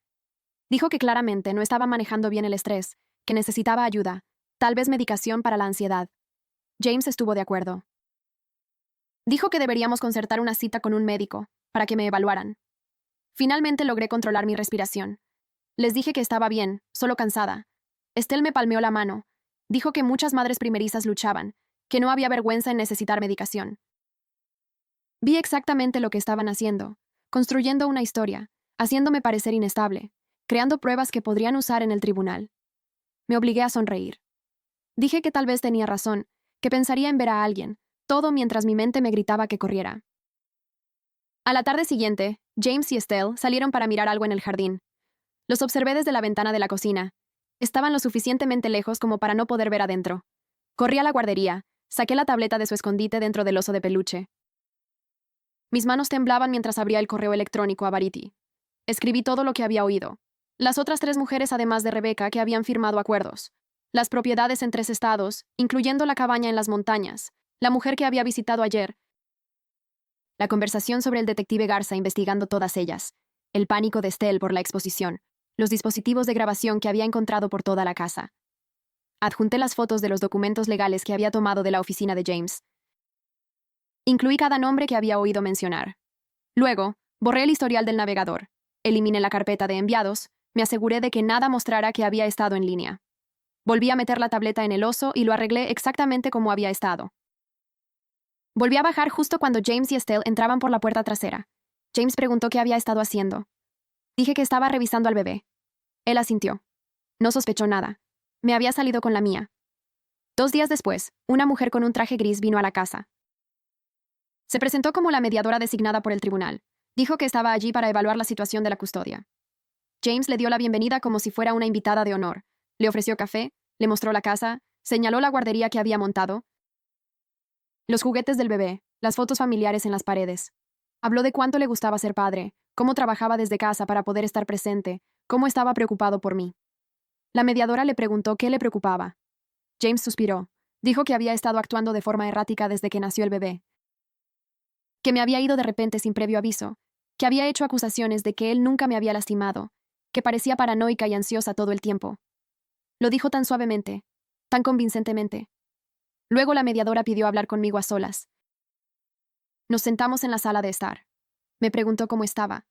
Dijo que claramente no estaba manejando bien el estrés, que necesitaba ayuda, tal vez medicación para la ansiedad. James estuvo de acuerdo. Dijo que deberíamos concertar una cita con un médico, para que me evaluaran. Finalmente logré controlar mi respiración. Les dije que estaba bien, solo cansada. Estelle me palmeó la mano. Dijo que muchas madres primerizas luchaban, que no había vergüenza en necesitar medicación. Vi exactamente lo que estaban haciendo, construyendo una historia, haciéndome parecer inestable, creando pruebas que podrían usar en el tribunal. Me obligué a sonreír. Dije que tal vez tenía razón, que pensaría en ver a alguien, todo mientras mi mente me gritaba que corriera. A la tarde siguiente, James y Estelle salieron para mirar algo en el jardín. Los observé desde la ventana de la cocina. Estaban lo suficientemente lejos como para no poder ver adentro. Corrí a la guardería, saqué la tableta de su escondite dentro del oso de peluche. Mis manos temblaban mientras abría el correo electrónico a Verity. Escribí todo lo que había oído. Las otras 3 mujeres, además de Rebecca, que habían firmado acuerdos. Las propiedades en 3 estados, incluyendo la cabaña en las montañas. La mujer que había visitado ayer. La conversación sobre el detective Garza investigando todas ellas. El pánico de Estelle por la exposición. Los dispositivos de grabación que había encontrado por toda la casa. Adjunté las fotos de los documentos legales que había tomado de la oficina de James. Incluí cada nombre que había oído mencionar. Luego, borré el historial del navegador. Eliminé la carpeta de enviados. Me aseguré de que nada mostrara que había estado en línea. Volví a meter la tableta en el oso y lo arreglé exactamente como había estado. Volví a bajar justo cuando James y Estelle entraban por la puerta trasera. James preguntó qué había estado haciendo. Dije que estaba revisando al bebé. Él asintió. No sospechó nada. Me había salido con la mía. 2 días después, una mujer con un traje gris vino a la casa. Se presentó como la mediadora designada por el tribunal. Dijo que estaba allí para evaluar la situación de la custodia. James le dio la bienvenida como si fuera una invitada de honor. Le ofreció café, le mostró la casa, señaló la guardería que había montado, los juguetes del bebé, las fotos familiares en las paredes. Habló de cuánto le gustaba ser padre, cómo trabajaba desde casa para poder estar presente, cómo estaba preocupado por mí. La mediadora le preguntó qué le preocupaba. James suspiró. Dijo que había estado actuando de forma errática desde que nació el bebé. Que me había ido de repente sin previo aviso. Que había hecho acusaciones de que él nunca me había lastimado. Que parecía paranoica y ansiosa todo el tiempo. Lo dijo tan suavemente, tan convincentemente. Luego la mediadora pidió hablar conmigo a solas. Nos sentamos en la sala de estar. Me preguntó cómo estaba.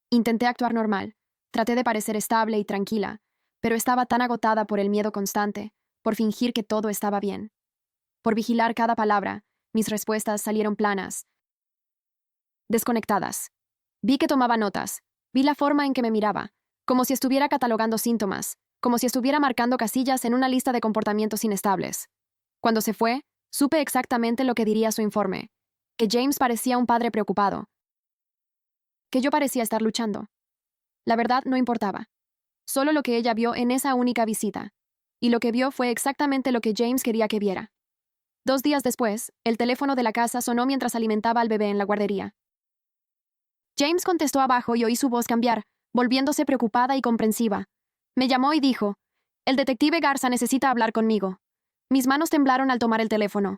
Intenté actuar normal. Traté de parecer estable y tranquila, pero estaba tan agotada por el miedo constante, por fingir que todo estaba bien. Por vigilar cada palabra, mis respuestas salieron planas, desconectadas. Vi que tomaba notas. Vi la forma en que me miraba, como si estuviera catalogando síntomas, como si estuviera marcando casillas en una lista de comportamientos inestables. Cuando se fue, supe exactamente lo que diría su informe, que James parecía un padre preocupado, que yo parecía estar luchando. La verdad no importaba. Solo lo que ella vio en esa única visita. Y lo que vio fue exactamente lo que James quería que viera. 2 días después, el teléfono de la casa sonó mientras alimentaba al bebé en la guardería. James contestó abajo y oí su voz cambiar, volviéndose preocupada y comprensiva. Me llamó y dijo, «El detective Garza necesita hablar conmigo». Mis manos temblaron al tomar el teléfono.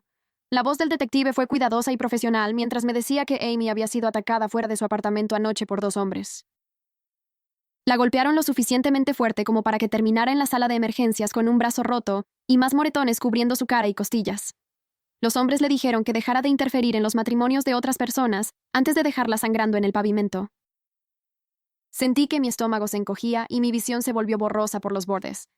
La voz del detective fue cuidadosa y profesional mientras me decía que Amy había sido atacada fuera de su apartamento anoche por 2 hombres. La golpearon lo suficientemente fuerte como para que terminara en la sala de emergencias con un brazo roto y más moretones cubriendo su cara y costillas. Los hombres le dijeron que dejara de interferir en los matrimonios de otras personas antes de dejarla sangrando en el pavimento. Sentí que mi estómago se encogía y mi visión se volvió borrosa por los bordes.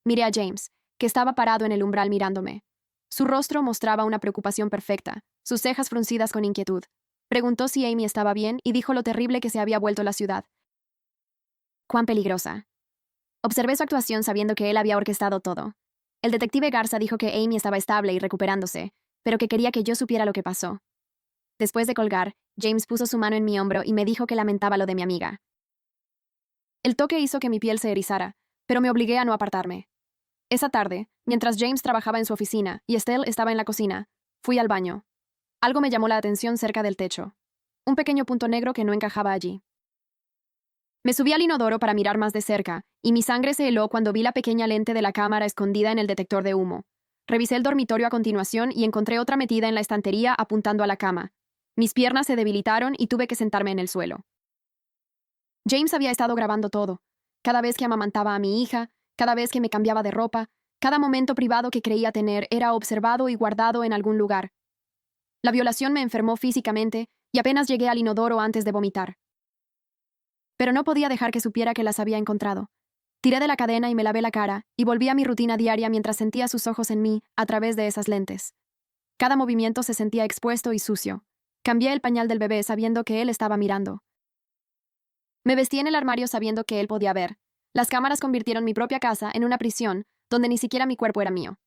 Miré a James, que estaba parado en el umbral mirándome. Su rostro mostraba una preocupación perfecta, sus cejas fruncidas con inquietud. Preguntó si Amy estaba bien y dijo lo terrible que se había vuelto la ciudad. «Cuán peligrosa». Observé su actuación sabiendo que él había orquestado todo. El detective Garza dijo que Amy estaba estable y recuperándose, pero que quería que yo supiera lo que pasó. Después de colgar, James puso su mano en mi hombro y me dijo que lamentaba lo de mi amiga. El toque hizo que mi piel se erizara, pero me obligué a no apartarme. Esa tarde, mientras James trabajaba en su oficina y Estelle estaba en la cocina, fui al baño. Algo me llamó la atención cerca del techo. Un pequeño punto negro que no encajaba allí. Me subí al inodoro para mirar más de cerca, y mi sangre se heló cuando vi la pequeña lente de la cámara escondida en el detector de humo. Revisé el dormitorio a continuación y encontré otra metida en la estantería apuntando a la cama. Mis piernas se debilitaron y tuve que sentarme en el suelo. James había estado grabando todo. Cada vez que amamantaba a mi hija, cada vez que me cambiaba de ropa, cada momento privado que creía tener era observado y guardado en algún lugar. La violación me enfermó físicamente y apenas llegué al inodoro antes de vomitar. Pero no podía dejar que supiera que las había encontrado. Tiré de la cadena y me lavé la cara, y volví a mi rutina diaria mientras sentía sus ojos en mí a través de esas lentes. Cada movimiento se sentía expuesto y sucio. Cambié el pañal del bebé sabiendo que él estaba mirando. Me vestí en el armario sabiendo que él podía ver. Las cámaras convirtieron mi propia casa en una prisión donde ni siquiera mi cuerpo era mío.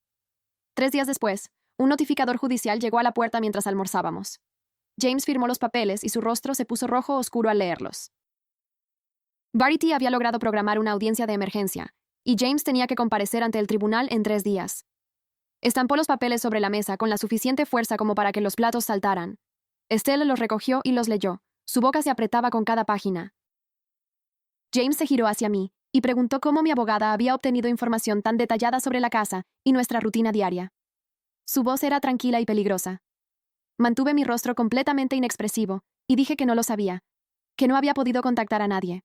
3 días después, un notificador judicial llegó a la puerta mientras almorzábamos. James firmó los papeles y su rostro se puso rojo oscuro al leerlos. Verity había logrado programar una audiencia de emergencia, y James tenía que comparecer ante el tribunal en 3 días. Estampó los papeles sobre la mesa con la suficiente fuerza como para que los platos saltaran. Estelle los recogió y los leyó. Su boca se apretaba con cada página. James se giró hacia mí y preguntó cómo mi abogada había obtenido información tan detallada sobre la casa y nuestra rutina diaria. Su voz era tranquila y peligrosa. Mantuve mi rostro completamente inexpresivo y dije que no lo sabía, que no había podido contactar a nadie.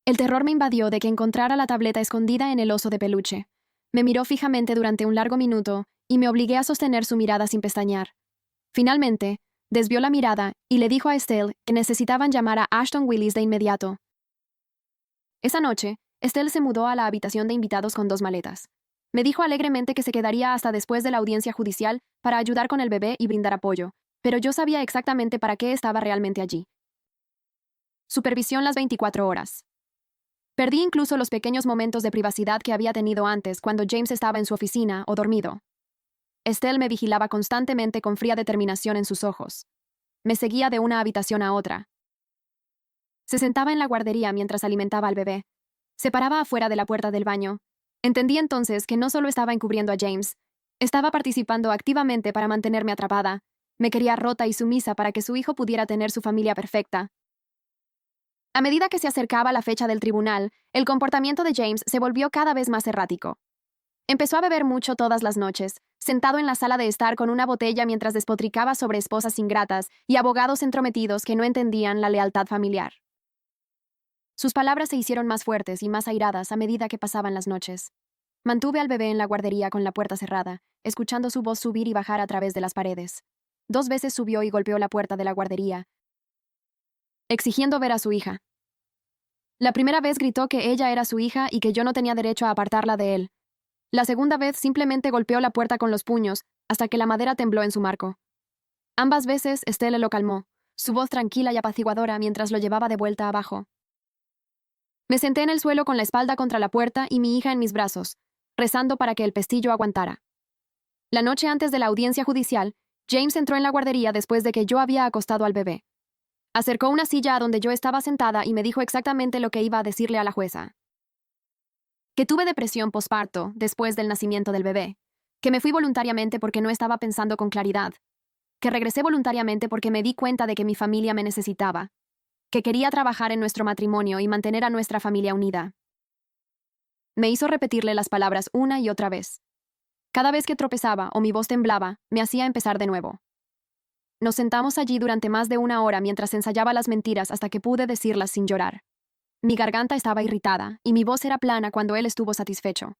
El terror me invadió de que encontrara la tableta escondida en el oso de peluche. Me miró fijamente durante un largo minuto y me obligué a sostener su mirada sin pestañear. Finalmente, desvió la mirada y le dijo a Estelle que necesitaban llamar a Ashton Willis de inmediato. Esa noche, Estelle se mudó a la habitación de invitados con 2 maletas. Me dijo alegremente que se quedaría hasta después de la audiencia judicial para ayudar con el bebé y brindar apoyo, pero yo sabía exactamente para qué estaba realmente allí. Supervisión las 24 horas. Perdí incluso los pequeños momentos de privacidad que había tenido antes cuando James estaba en su oficina o dormido. Estelle me vigilaba constantemente con fría determinación en sus ojos. Me seguía de una habitación a otra. Se sentaba en la guardería mientras alimentaba al bebé. Se paraba afuera de la puerta del baño. Entendí entonces que no solo estaba encubriendo a James, estaba participando activamente para mantenerme atrapada. Me quería rota y sumisa para que su hijo pudiera tener su familia perfecta. A medida que se acercaba la fecha del tribunal, el comportamiento de James se volvió cada vez más errático. Empezó a beber mucho todas las noches, sentado en la sala de estar con una botella mientras despotricaba sobre esposas ingratas y abogados entrometidos que no entendían la lealtad familiar. Sus palabras se hicieron más fuertes y más airadas a medida que pasaban las noches. Mantuve al bebé en la guardería con la puerta cerrada, escuchando su voz subir y bajar a través de las paredes. 2 veces subió y golpeó la puerta de la guardería, exigiendo ver a su hija. La primera vez gritó que ella era su hija y que yo no tenía derecho a apartarla de él. La segunda vez simplemente golpeó la puerta con los puños, hasta que la madera tembló en su marco. Ambas veces Estelle lo calmó, su voz tranquila y apaciguadora mientras lo llevaba de vuelta abajo. Me senté en el suelo con la espalda contra la puerta y mi hija en mis brazos, rezando para que el pestillo aguantara. La noche antes de la audiencia judicial, James entró en la guardería después de que yo había acostado al bebé. Acercó una silla a donde yo estaba sentada y me dijo exactamente lo que iba a decirle a la jueza. Que tuve depresión posparto después del nacimiento del bebé, que me fui voluntariamente porque no estaba pensando con claridad, que regresé voluntariamente porque me di cuenta de que mi familia me necesitaba, que quería trabajar en nuestro matrimonio y mantener a nuestra familia unida. Me hizo repetirle las palabras una y otra vez. Cada vez que tropezaba o mi voz temblaba, me hacía empezar de nuevo. Nos sentamos allí durante más de 1 hora mientras ensayaba las mentiras hasta que pude decirlas sin llorar. Mi garganta estaba irritada y mi voz era plana cuando él estuvo satisfecho.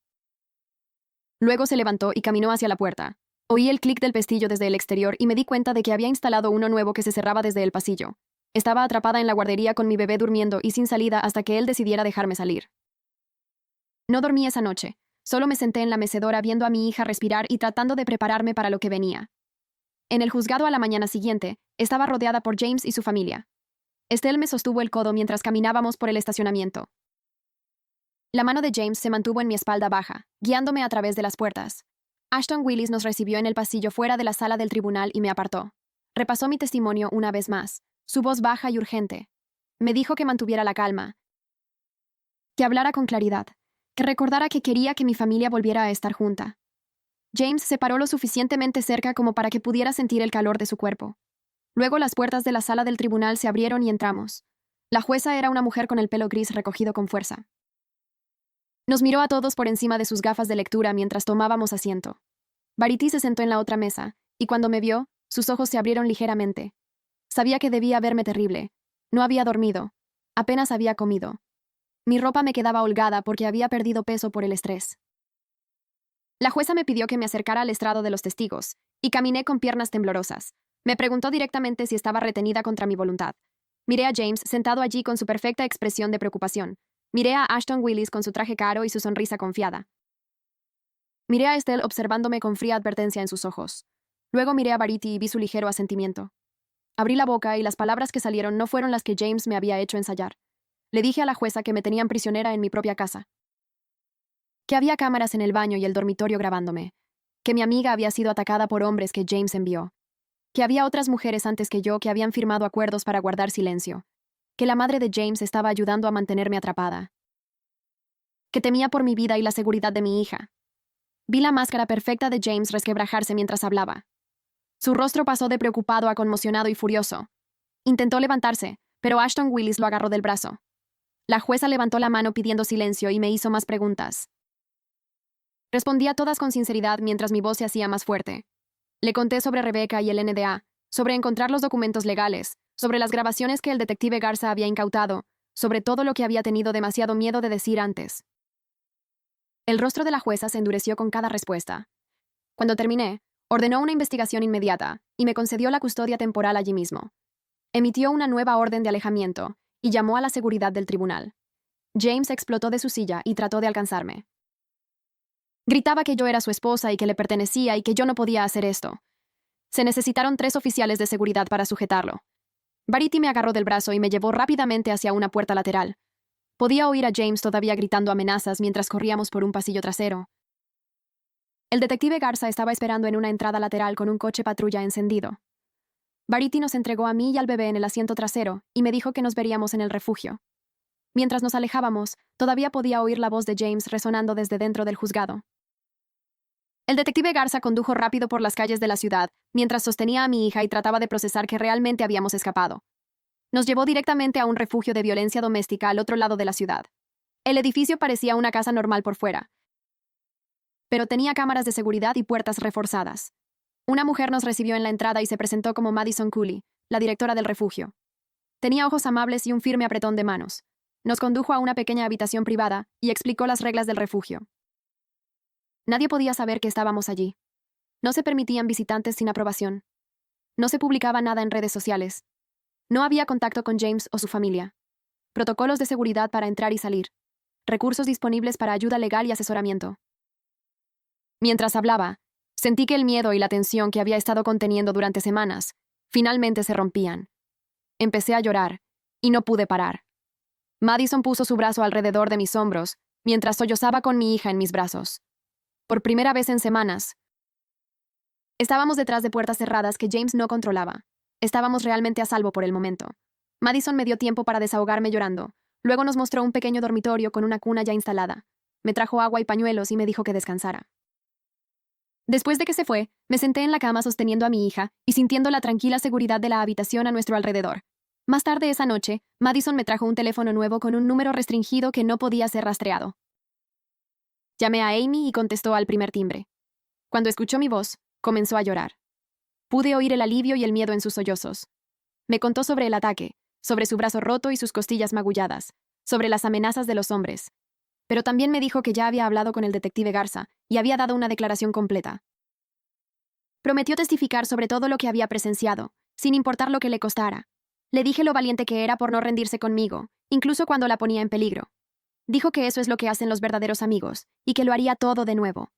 Luego se levantó y caminó hacia la puerta. Oí el clic del pestillo desde el exterior y me di cuenta de que había instalado uno nuevo que se cerraba desde el pasillo. Estaba atrapada en la guardería con mi bebé durmiendo y sin salida hasta que él decidiera dejarme salir. No dormí esa noche. Solo me senté en la mecedora viendo a mi hija respirar y tratando de prepararme para lo que venía. En el juzgado a la mañana siguiente, estaba rodeada por James y su familia. Estelle me sostuvo el codo mientras caminábamos por el estacionamiento. La mano de James se mantuvo en mi espalda baja, guiándome a través de las puertas. Ashton Willis nos recibió en el pasillo fuera de la sala del tribunal y me apartó. Repasó mi testimonio una vez más, su voz baja y urgente. Me dijo que mantuviera la calma, que hablara con claridad, que recordara que quería que mi familia volviera a estar junta. James se paró lo suficientemente cerca como para que pudiera sentir el calor de su cuerpo. Luego las puertas de la sala del tribunal se abrieron y entramos. La jueza era una mujer con el pelo gris recogido con fuerza. Nos miró a todos por encima de sus gafas de lectura mientras tomábamos asiento. Verity se sentó en la otra mesa, y cuando me vio, sus ojos se abrieron ligeramente. Sabía que debía verme terrible. No había dormido. Apenas había comido. Mi ropa me quedaba holgada porque había perdido peso por el estrés. La jueza me pidió que me acercara al estrado de los testigos, y caminé con piernas temblorosas. Me preguntó directamente si estaba retenida contra mi voluntad. Miré a James sentado allí con su perfecta expresión de preocupación. Miré a Ashton Willis con su traje caro y su sonrisa confiada. Miré a Estelle observándome con fría advertencia en sus ojos. Luego miré a Verity y vi su ligero asentimiento. Abrí la boca y las palabras que salieron no fueron las que James me había hecho ensayar. Le dije a la jueza que me tenían prisionera en mi propia casa. Que había cámaras en el baño y el dormitorio grabándome. Que mi amiga había sido atacada por hombres que James envió. Que había otras mujeres antes que yo que habían firmado acuerdos para guardar silencio. Que la madre de James estaba ayudando a mantenerme atrapada. Que temía por mi vida y la seguridad de mi hija. Vi la máscara perfecta de James resquebrajarse mientras hablaba. Su rostro pasó de preocupado a conmocionado y furioso. Intentó levantarse, pero Ashton Willis lo agarró del brazo. La jueza levantó la mano pidiendo silencio y me hizo más preguntas. Respondía todas con sinceridad mientras mi voz se hacía más fuerte. Le conté sobre Rebecca y el NDA, sobre encontrar los documentos legales, sobre las grabaciones que el detective Garza había incautado, sobre todo lo que había tenido demasiado miedo de decir antes. El rostro de la jueza se endureció con cada respuesta. Cuando terminé, ordenó una investigación inmediata y me concedió la custodia temporal allí mismo. Emitió una nueva orden de alejamiento y llamó a la seguridad del tribunal. James explotó de su silla y trató de alcanzarme. Gritaba que yo era su esposa y que le pertenecía y que yo no podía hacer esto. Se necesitaron 3 oficiales de seguridad para sujetarlo. Verity me agarró del brazo y me llevó rápidamente hacia una puerta lateral. Podía oír a James todavía gritando amenazas mientras corríamos por un pasillo trasero. El detective Garza estaba esperando en una entrada lateral con un coche patrulla encendido. Verity nos entregó a mí y al bebé en el asiento trasero y me dijo que nos veríamos en el refugio. Mientras nos alejábamos, todavía podía oír la voz de James resonando desde dentro del juzgado. El detective Garza condujo rápido por las calles de la ciudad, mientras sostenía a mi hija y trataba de procesar que realmente habíamos escapado. Nos llevó directamente a un refugio de violencia doméstica al otro lado de la ciudad. El edificio parecía una casa normal por fuera. pero tenía cámaras de seguridad y puertas reforzadas. Una mujer nos recibió en la entrada y se presentó como Madison Cooley, la directora del refugio. Tenía ojos amables y un firme apretón de manos. Nos condujo a una pequeña habitación privada y explicó las reglas del refugio. Nadie podía saber que estábamos allí. No se permitían visitantes sin aprobación. No se publicaba nada en redes sociales. No había contacto con James o su familia. Protocolos de seguridad para entrar y salir. Recursos disponibles para ayuda legal y asesoramiento. Mientras hablaba, sentí que el miedo y la tensión que había estado conteniendo durante semanas finalmente se rompían. Empecé a llorar, y no pude parar. Madison puso su brazo alrededor de mis hombros, mientras sollozaba con mi hija en mis brazos. Por primera vez en semanas, estábamos detrás de puertas cerradas que James no controlaba. Estábamos realmente a salvo por el momento. Madison me dio tiempo para desahogarme llorando. Luego nos mostró un pequeño dormitorio con una cuna ya instalada. Me trajo agua y pañuelos y me dijo que descansara. Después de que se fue, me senté en la cama sosteniendo a mi hija y sintiendo la tranquila seguridad de la habitación a nuestro alrededor. Más tarde esa noche, Madison me trajo un teléfono nuevo con un número restringido que no podía ser rastreado. Llamé a Amy y contestó al primer timbre. Cuando escuchó mi voz, comenzó a llorar. Pude oír el alivio y el miedo en sus sollozos. Me contó sobre el ataque, sobre su brazo roto y sus costillas magulladas, sobre las amenazas de los hombres. Pero también me dijo que ya había hablado con el detective Garza y había dado una declaración completa. Prometió testificar sobre todo lo que había presenciado, sin importar lo que le costara. Le dije lo valiente que era por no rendirse conmigo, incluso cuando la ponía en peligro. Dijo que eso es lo que hacen los verdaderos amigos, y que lo haría todo de nuevo.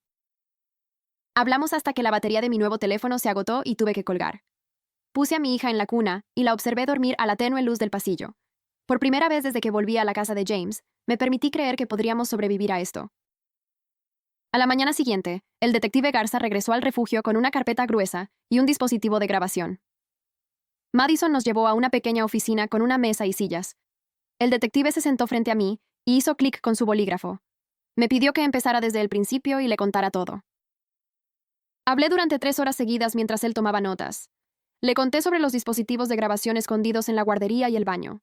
Hablamos hasta que la batería de mi nuevo teléfono se agotó y tuve que colgar. Puse a mi hija en la cuna y la observé dormir a la tenue luz del pasillo. Por primera vez desde que volví a la casa de James, me permití creer que podríamos sobrevivir a esto. A la mañana siguiente, el detective Garza regresó al refugio con una carpeta gruesa y un dispositivo de grabación. Madison nos llevó a una pequeña oficina con una mesa y sillas. El detective se sentó frente a mí y hizo clic con su bolígrafo. Me pidió que empezara desde el principio y le contara todo. Hablé durante 3 horas seguidas mientras él tomaba notas. Le conté sobre los dispositivos de grabación escondidos en la guardería y el baño.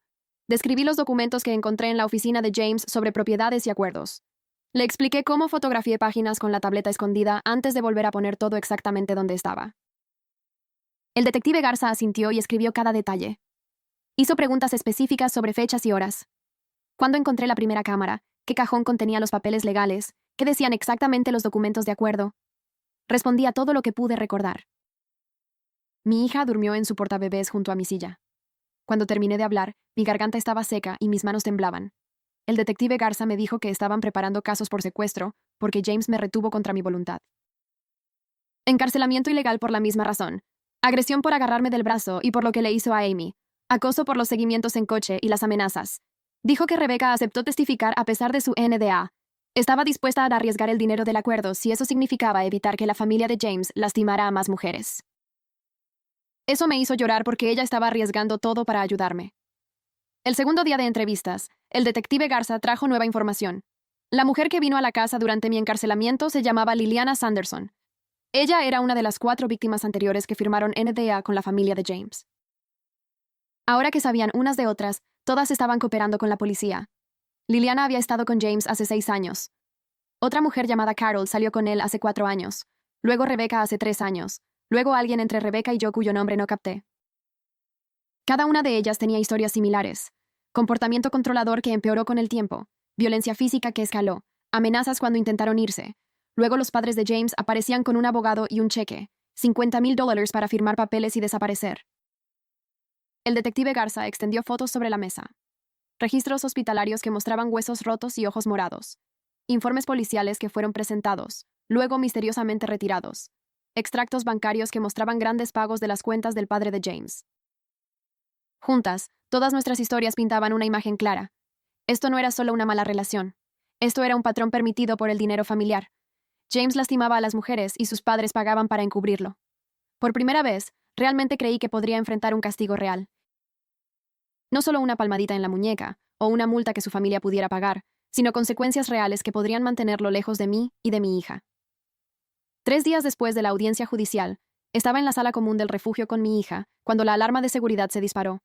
Describí los documentos que encontré en la oficina de James sobre propiedades y acuerdos. Le expliqué cómo fotografié páginas con la tableta escondida antes de volver a poner todo exactamente donde estaba. El detective Garza asintió y escribió cada detalle. Hizo preguntas específicas sobre fechas y horas. ¿Cuándo encontré la primera cámara? ¿Qué cajón contenía los papeles legales? ¿Qué decían exactamente los documentos de acuerdo? Respondí a todo lo que pude recordar. Mi hija durmió en su portabebés junto a mi silla. Cuando terminé de hablar, mi garganta estaba seca y mis manos temblaban. El detective Garza me dijo que estaban preparando casos por secuestro porque James me retuvo contra mi voluntad. Encarcelamiento ilegal por la misma razón. Agresión por agarrarme del brazo y por lo que le hizo a Amy. Acoso por los seguimientos en coche y las amenazas. Dijo que Rebecca aceptó testificar a pesar de su NDA. Estaba dispuesta a arriesgar el dinero del acuerdo si eso significaba evitar que la familia de James lastimara a más mujeres. Eso me hizo llorar porque ella estaba arriesgando todo para ayudarme. El segundo día de entrevistas, el detective Garza trajo nueva información. La mujer que vino a la casa durante mi encarcelamiento se llamaba Liliana Sanderson. Ella era una de las 4 víctimas anteriores que firmaron NDA con la familia de James. Ahora que sabían unas de otras, todas estaban cooperando con la policía. Liliana había estado con James hace 6 años. Otra mujer llamada Carol salió con él hace 4 años. Luego Rebecca hace 3 años. Luego alguien entre Rebecca y yo cuyo nombre no capté. Cada una de ellas tenía historias similares. Comportamiento controlador que empeoró con el tiempo, violencia física que escaló, amenazas cuando intentaron irse. Luego los padres de James aparecían con un abogado y un cheque, $50,000 para firmar papeles y desaparecer. El detective Garza extendió fotos sobre la mesa. Registros hospitalarios que mostraban huesos rotos y ojos morados. Informes policiales que fueron presentados, luego misteriosamente retirados. Extractos bancarios que mostraban grandes pagos de las cuentas del padre de James. Juntas, todas nuestras historias pintaban una imagen clara. Esto no era solo una mala relación. Esto era un patrón permitido por el dinero familiar. James lastimaba a las mujeres y sus padres pagaban para encubrirlo. Por primera vez, realmente creí que podría enfrentar un castigo real. No solo una palmadita en la muñeca, o una multa que su familia pudiera pagar, sino consecuencias reales que podrían mantenerlo lejos de mí y de mi hija. 3 días después de la audiencia judicial, estaba en la sala común del refugio con mi hija, cuando la alarma de seguridad se disparó.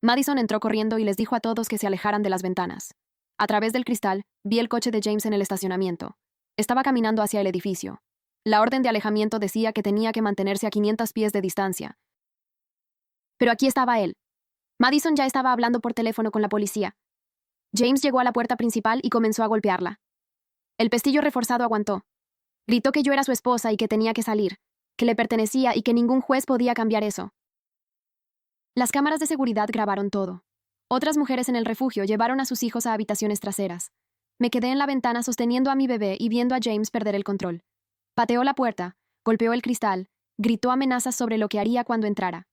Madison entró corriendo y les dijo a todos que se alejaran de las ventanas. A través del cristal, vi el coche de James en el estacionamiento. Estaba caminando hacia el edificio. La orden de alejamiento decía que tenía que mantenerse a 500 pies de distancia. Pero aquí estaba él. Madison ya estaba hablando por teléfono con la policía. James llegó a la puerta principal y comenzó a golpearla. El pestillo reforzado aguantó. Gritó que yo era su esposa y que tenía que salir, que le pertenecía y que ningún juez podía cambiar eso. Las cámaras de seguridad grabaron todo. Otras mujeres en el refugio llevaron a sus hijos a habitaciones traseras. Me quedé en la ventana sosteniendo a mi bebé y viendo a James perder el control. Pateó la puerta, golpeó el cristal, gritó amenazas sobre lo que haría cuando entrara.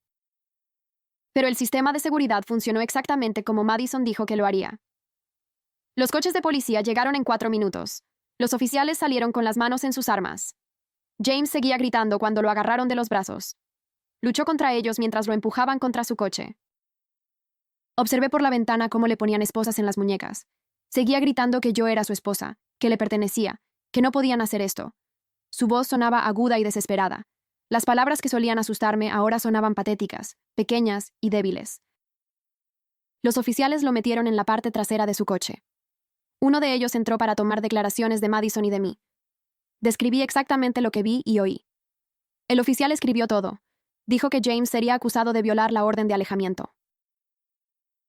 Pero el sistema de seguridad funcionó exactamente como Madison dijo que lo haría. Los coches de policía llegaron en 4 minutos. Los oficiales salieron con las manos en sus armas. James seguía gritando cuando lo agarraron de los brazos. Luchó contra ellos mientras lo empujaban contra su coche. Observé por la ventana cómo le ponían esposas en las muñecas. Seguía gritando que yo era su esposa, que le pertenecía, que no podían hacer esto. Su voz sonaba aguda y desesperada. Las palabras que solían asustarme ahora sonaban patéticas, pequeñas y débiles. Los oficiales lo metieron en la parte trasera de su coche. Uno de ellos entró para tomar declaraciones de Madison y de mí. Describí exactamente lo que vi y oí. El oficial escribió todo. Dijo que James sería acusado de violar la orden de alejamiento.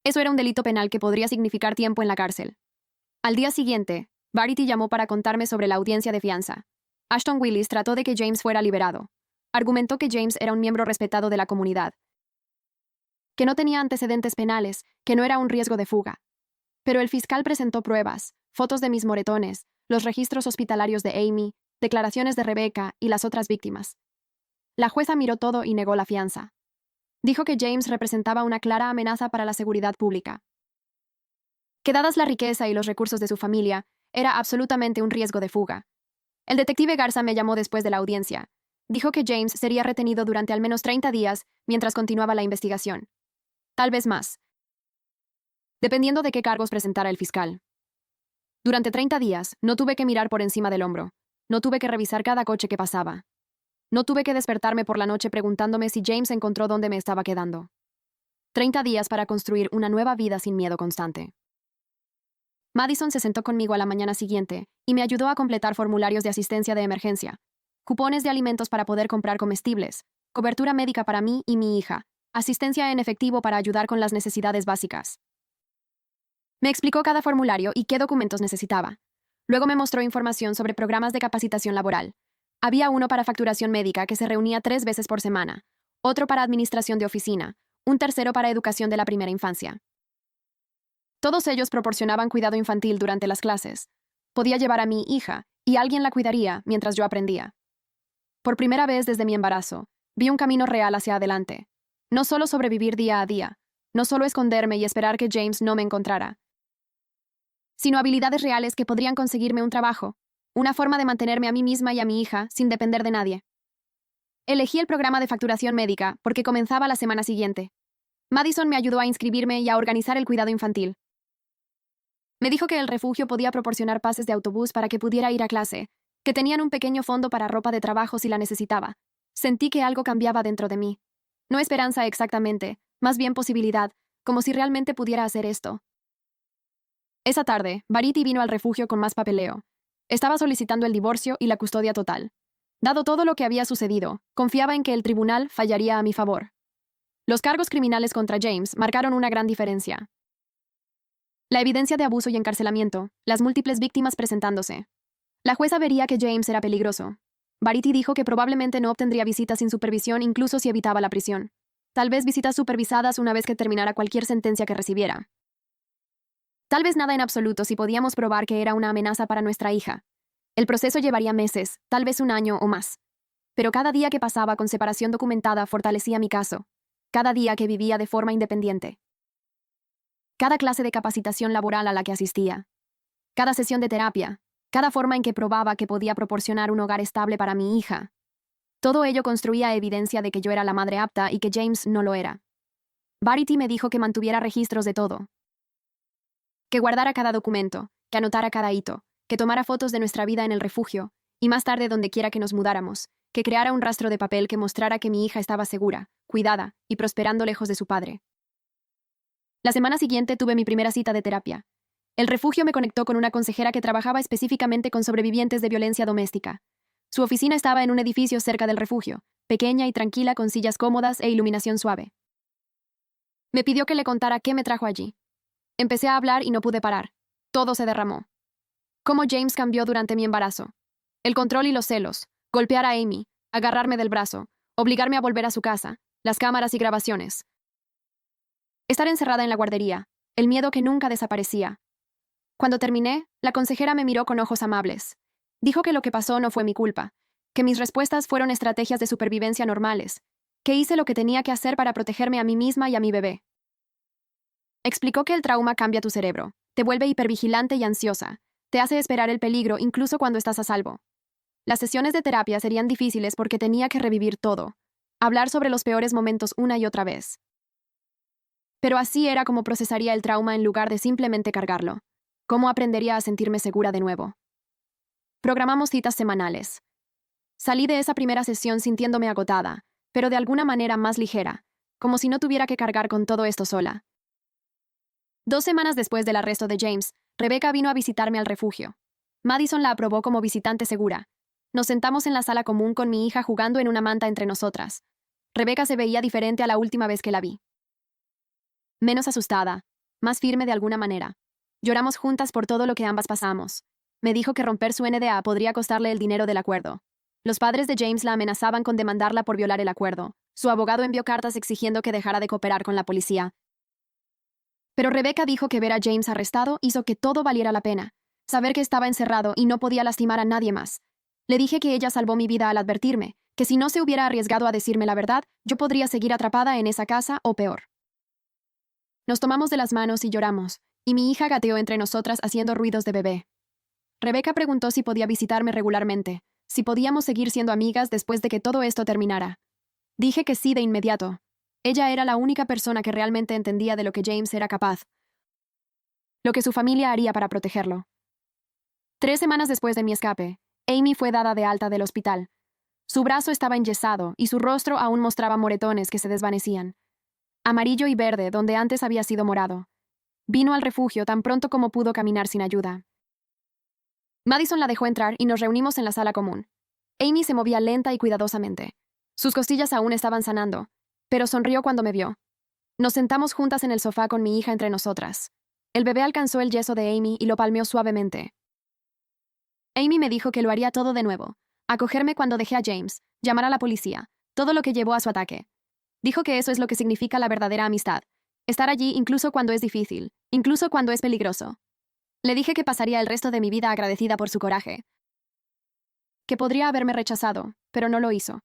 Eso era un delito penal que podría significar tiempo en la cárcel. Al día siguiente, Verity llamó para contarme sobre la audiencia de fianza. Ashton Willis trató de que James fuera liberado. Argumentó que James era un miembro respetado de la comunidad, que no tenía antecedentes penales, que no era un riesgo de fuga. Pero el fiscal presentó pruebas, fotos de mis moretones, los registros hospitalarios de Amy, declaraciones de Rebecca y las otras víctimas. La jueza miró todo y negó la fianza. Dijo que James representaba una clara amenaza para la seguridad pública. Que dadas la riqueza y los recursos de su familia, era absolutamente un riesgo de fuga. El detective Garza me llamó después de la audiencia. Dijo que James sería retenido durante al menos 30 días mientras continuaba la investigación. Tal vez más, dependiendo de qué cargos presentara el fiscal. Durante 30 días, no tuve que mirar por encima del hombro. No tuve que revisar cada coche que pasaba. No tuve que despertarme por la noche preguntándome si James encontró dónde me estaba quedando. 30 días para construir una nueva vida sin miedo constante. Madison se sentó conmigo a la mañana siguiente y me ayudó a completar formularios de asistencia de emergencia, cupones de alimentos para poder comprar comestibles, cobertura médica para mí y mi hija, asistencia en efectivo para ayudar con las necesidades básicas. Me explicó cada formulario y qué documentos necesitaba. Luego me mostró información sobre programas de capacitación laboral. Había uno para facturación médica que se reunía 3 veces por semana, otro para administración de oficina, un tercero para educación de la primera infancia. Todos ellos proporcionaban cuidado infantil durante las clases. Podía llevar a mi hija, y alguien la cuidaría mientras yo aprendía. Por primera vez desde mi embarazo, vi un camino real hacia adelante. No solo sobrevivir día a día, no solo esconderme y esperar que James no me encontrara, sino habilidades reales que podrían conseguirme un trabajo, una forma de mantenerme a mí misma y a mi hija sin depender de nadie. Elegí el programa de facturación médica porque comenzaba la semana siguiente. Madison me ayudó a inscribirme y a organizar el cuidado infantil. Me dijo que el refugio podía proporcionar pases de autobús para que pudiera ir a clase, que tenían un pequeño fondo para ropa de trabajo si la necesitaba. Sentí que algo cambiaba dentro de mí. No esperanza exactamente, más bien posibilidad, como si realmente pudiera hacer esto. Esa tarde, Verity vino al refugio con más papeleo. Estaba solicitando el divorcio y la custodia total. Dado todo lo que había sucedido, confiaba en que el tribunal fallaría a mi favor. Los cargos criminales contra James marcaron una gran diferencia. La evidencia de abuso y encarcelamiento, las múltiples víctimas presentándose. La jueza vería que James era peligroso. Verity dijo que probablemente no obtendría visitas sin supervisión incluso si evitaba la prisión. Tal vez visitas supervisadas una vez que terminara cualquier sentencia que recibiera. Tal vez nada en absoluto si podíamos probar que era una amenaza para nuestra hija. El proceso llevaría meses, tal vez un año o más. Pero cada día que pasaba con separación documentada fortalecía mi caso. Cada día que vivía de forma independiente. Cada clase de capacitación laboral a la que asistía. Cada sesión de terapia. Cada forma en que probaba que podía proporcionar un hogar estable para mi hija. Todo ello construía evidencia de que yo era la madre apta y que James no lo era. Verity me dijo que mantuviera registros de todo. Que guardara cada documento, que anotara cada hito, que tomara fotos de nuestra vida en el refugio, y más tarde donde quiera que nos mudáramos, que creara un rastro de papel que mostrara que mi hija estaba segura, cuidada y prosperando lejos de su padre. La semana siguiente tuve mi primera cita de terapia. El refugio me conectó con una consejera que trabajaba específicamente con sobrevivientes de violencia doméstica. Su oficina estaba en un edificio cerca del refugio, pequeña y tranquila con sillas cómodas e iluminación suave. Me pidió que le contara qué me trajo allí. Empecé a hablar y no pude parar. Todo se derramó. Cómo James cambió durante mi embarazo. El control y los celos, golpear a Amy, agarrarme del brazo, obligarme a volver a su casa, las cámaras y grabaciones. Estar encerrada en la guardería, el miedo que nunca desaparecía. Cuando terminé, la consejera me miró con ojos amables. Dijo que lo que pasó no fue mi culpa, que mis respuestas fueron estrategias de supervivencia normales, que hice lo que tenía que hacer para protegerme a mí misma y a mi bebé. Explicó que el trauma cambia tu cerebro, te vuelve hipervigilante y ansiosa, te hace esperar el peligro incluso cuando estás a salvo. Las sesiones de terapia serían difíciles porque tenía que revivir todo, hablar sobre los peores momentos una y otra vez. Pero así era como procesaría el trauma en lugar de simplemente cargarlo. Cómo aprendería a sentirme segura de nuevo. Programamos citas semanales. Salí de esa primera sesión sintiéndome agotada, pero de alguna manera más ligera, como si no tuviera que cargar con todo esto sola. 2 semanas después del arresto de James, Rebecca vino a visitarme al refugio. Madison la aprobó como visitante segura. Nos sentamos en la sala común con mi hija jugando en una manta entre nosotras. Rebecca se veía diferente a la última vez que la vi. Menos asustada, más firme de alguna manera. Lloramos juntas por todo lo que ambas pasamos. Me dijo que romper su NDA podría costarle el dinero del acuerdo. Los padres de James la amenazaban con demandarla por violar el acuerdo. Su abogado envió cartas exigiendo que dejara de cooperar con la policía. Pero Rebecca dijo que ver a James arrestado hizo que todo valiera la pena. Saber que estaba encerrado y no podía lastimar a nadie más. Le dije que ella salvó mi vida al advertirme, que si no se hubiera arriesgado a decirme la verdad, yo podría seguir atrapada en esa casa o peor. Nos tomamos de las manos y lloramos, y mi hija gateó entre nosotras haciendo ruidos de bebé. Rebecca preguntó si podía visitarme regularmente, si podíamos seguir siendo amigas después de que todo esto terminara. Dije que sí de inmediato. Ella era la única persona que realmente entendía de lo que James era capaz. Lo que su familia haría para protegerlo. 3 semanas después de mi escape, Amy fue dada de alta del hospital. Su brazo estaba enyesado y su rostro aún mostraba moretones que se desvanecían. Amarillo y verde donde antes había sido morado. Vino al refugio tan pronto como pudo caminar sin ayuda. Madison la dejó entrar y nos reunimos en la sala común. Amy se movía lenta y cuidadosamente. Sus costillas aún estaban sanando, pero sonrió cuando me vio. Nos sentamos juntas en el sofá con mi hija entre nosotras. El bebé alcanzó el yeso de Amy y lo palmeó suavemente. Amy me dijo que lo haría todo de nuevo. Acogerme cuando dejé a James, llamar a la policía, todo lo que llevó a su ataque. Dijo que eso es lo que significa la verdadera amistad. Estar allí incluso cuando es difícil, incluso cuando es peligroso. Le dije que pasaría el resto de mi vida agradecida por su coraje. Que podría haberme rechazado, pero no lo hizo.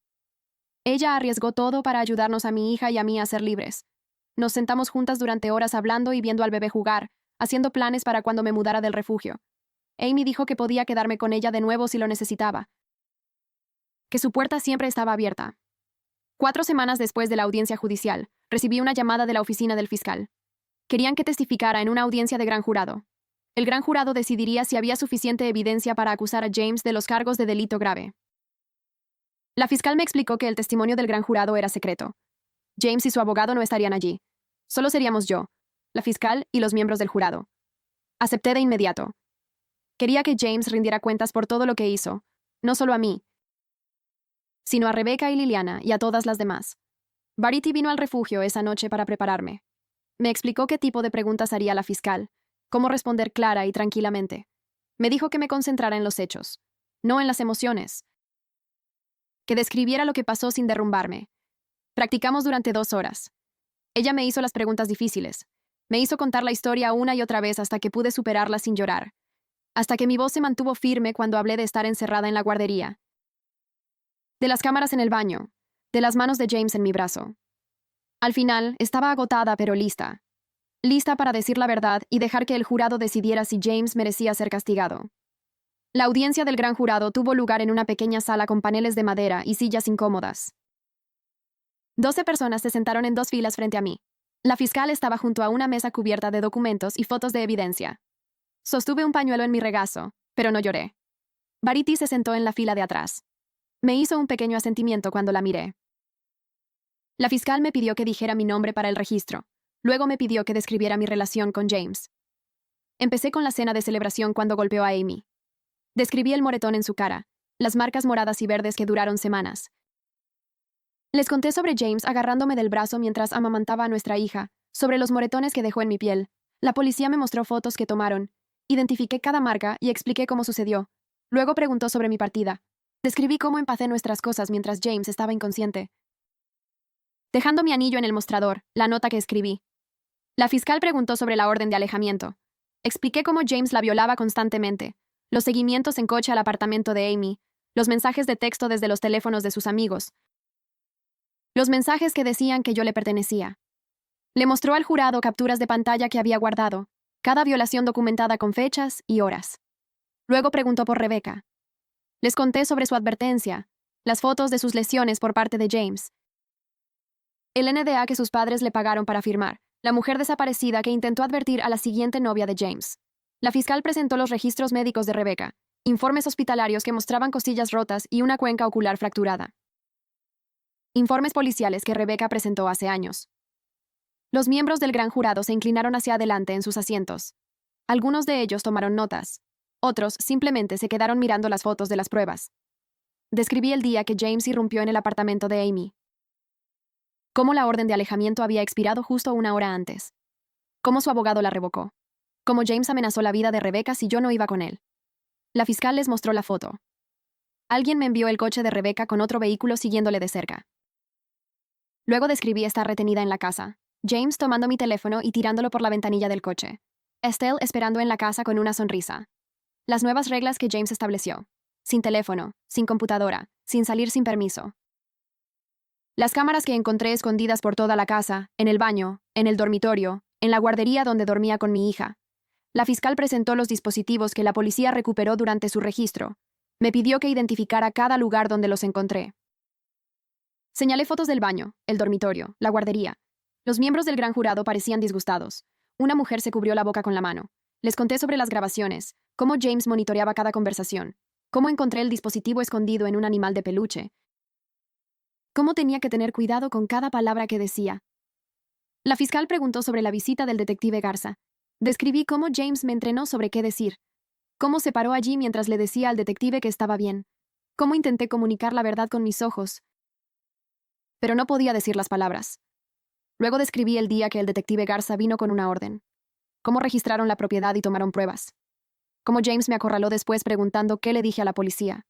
Ella arriesgó todo para ayudarnos a mi hija y a mí a ser libres. Nos sentamos juntas durante horas hablando y viendo al bebé jugar, haciendo planes para cuando me mudara del refugio. Amy dijo que podía quedarme con ella de nuevo si lo necesitaba. Que su puerta siempre estaba abierta. 4 semanas después de la audiencia judicial, recibí una llamada de la oficina del fiscal. Querían que testificara en una audiencia de gran jurado. El gran jurado decidiría si había suficiente evidencia para acusar a James de los cargos de delito grave. La fiscal me explicó que el testimonio del gran jurado era secreto. James y su abogado no estarían allí. Solo seríamos yo, la fiscal y los miembros del jurado. Acepté de inmediato. Quería que James rindiera cuentas por todo lo que hizo, no solo a mí, sino a Rebecca y Liliana y a todas las demás. Verity vino al refugio esa noche para prepararme. Me explicó qué tipo de preguntas haría la fiscal, cómo responder clara y tranquilamente. Me dijo que me concentrara en los hechos, no en las emociones. Que describiera lo que pasó sin derrumbarme. Practicamos durante 2 horas. Ella me hizo las preguntas difíciles. Me hizo contar la historia una y otra vez hasta que pude superarla sin llorar. Hasta que mi voz se mantuvo firme cuando hablé de estar encerrada en la guardería. De las cámaras en el baño. De las manos de James en mi brazo. Al final, estaba agotada pero lista. Lista para decir la verdad y dejar que el jurado decidiera si James merecía ser castigado. La audiencia del gran jurado tuvo lugar en una pequeña sala con paneles de madera y sillas incómodas. 12 personas se sentaron en 2 filas frente a mí. La fiscal estaba junto a una mesa cubierta de documentos y fotos de evidencia. Sostuve un pañuelo en mi regazo, pero no lloré. Verity se sentó en la fila de atrás. Me hizo un pequeño asentimiento cuando la miré. La fiscal me pidió que dijera mi nombre para el registro. Luego me pidió que describiera mi relación con James. Empecé con la cena de celebración cuando golpeó a Amy. Describí el moretón en su cara, las marcas moradas y verdes que duraron semanas. Les conté sobre James agarrándome del brazo mientras amamantaba a nuestra hija, sobre los moretones que dejó en mi piel. La policía me mostró fotos que tomaron. Identifiqué cada marca y expliqué cómo sucedió. Luego preguntó sobre mi partida. Describí cómo empacé nuestras cosas mientras James estaba inconsciente. Dejando mi anillo en el mostrador, la nota que escribí. La fiscal preguntó sobre la orden de alejamiento. Expliqué cómo James la violaba constantemente, los seguimientos en coche al apartamento de Amy, los mensajes de texto desde los teléfonos de sus amigos, los mensajes que decían que yo le pertenecía. Le mostró al jurado capturas de pantalla que había guardado, cada violación documentada con fechas y horas. Luego preguntó por Rebecca. Les conté sobre su advertencia, las fotos de sus lesiones por parte de James, el NDA que sus padres le pagaron para firmar, la mujer desaparecida que intentó advertir a la siguiente novia de James. La fiscal presentó los registros médicos de Rebecca, informes hospitalarios que mostraban costillas rotas y una cuenca ocular fracturada. Informes policiales que Rebecca presentó hace años. Los miembros del gran jurado se inclinaron hacia adelante en sus asientos. Algunos de ellos tomaron notas. Otros simplemente se quedaron mirando las fotos de las pruebas. Describí el día que James irrumpió en el apartamento de Amy. Cómo la orden de alejamiento había expirado justo una hora antes. Cómo su abogado la revocó. Cómo James amenazó la vida de Rebecca si yo no iba con él. La fiscal les mostró la foto. Alguien me envió el coche de Rebecca con otro vehículo siguiéndole de cerca. Luego describí estar retenida en la casa, James tomando mi teléfono y tirándolo por la ventanilla del coche. Estelle esperando en la casa con una sonrisa. Las nuevas reglas que James estableció. Sin teléfono, sin computadora, sin salir sin permiso. Las cámaras que encontré escondidas por toda la casa, en el baño, en el dormitorio, en la guardería donde dormía con mi hija. La fiscal presentó los dispositivos que la policía recuperó durante su registro. Me pidió que identificara cada lugar donde los encontré. Señalé fotos del baño, el dormitorio, la guardería. Los miembros del gran jurado parecían disgustados. Una mujer se cubrió la boca con la mano. Les conté sobre las grabaciones, cómo James monitoreaba cada conversación, cómo encontré el dispositivo escondido en un animal de peluche, cómo tenía que tener cuidado con cada palabra que decía. La fiscal preguntó sobre la visita del detective Garza. Describí cómo James me entrenó sobre qué decir, cómo se paró allí mientras le decía al detective que estaba bien, cómo intenté comunicar la verdad con mis ojos, pero no podía decir las palabras. Luego describí el día que el detective Garza vino con una orden, cómo registraron la propiedad y tomaron pruebas, cómo James me acorraló después preguntando qué le dije a la policía,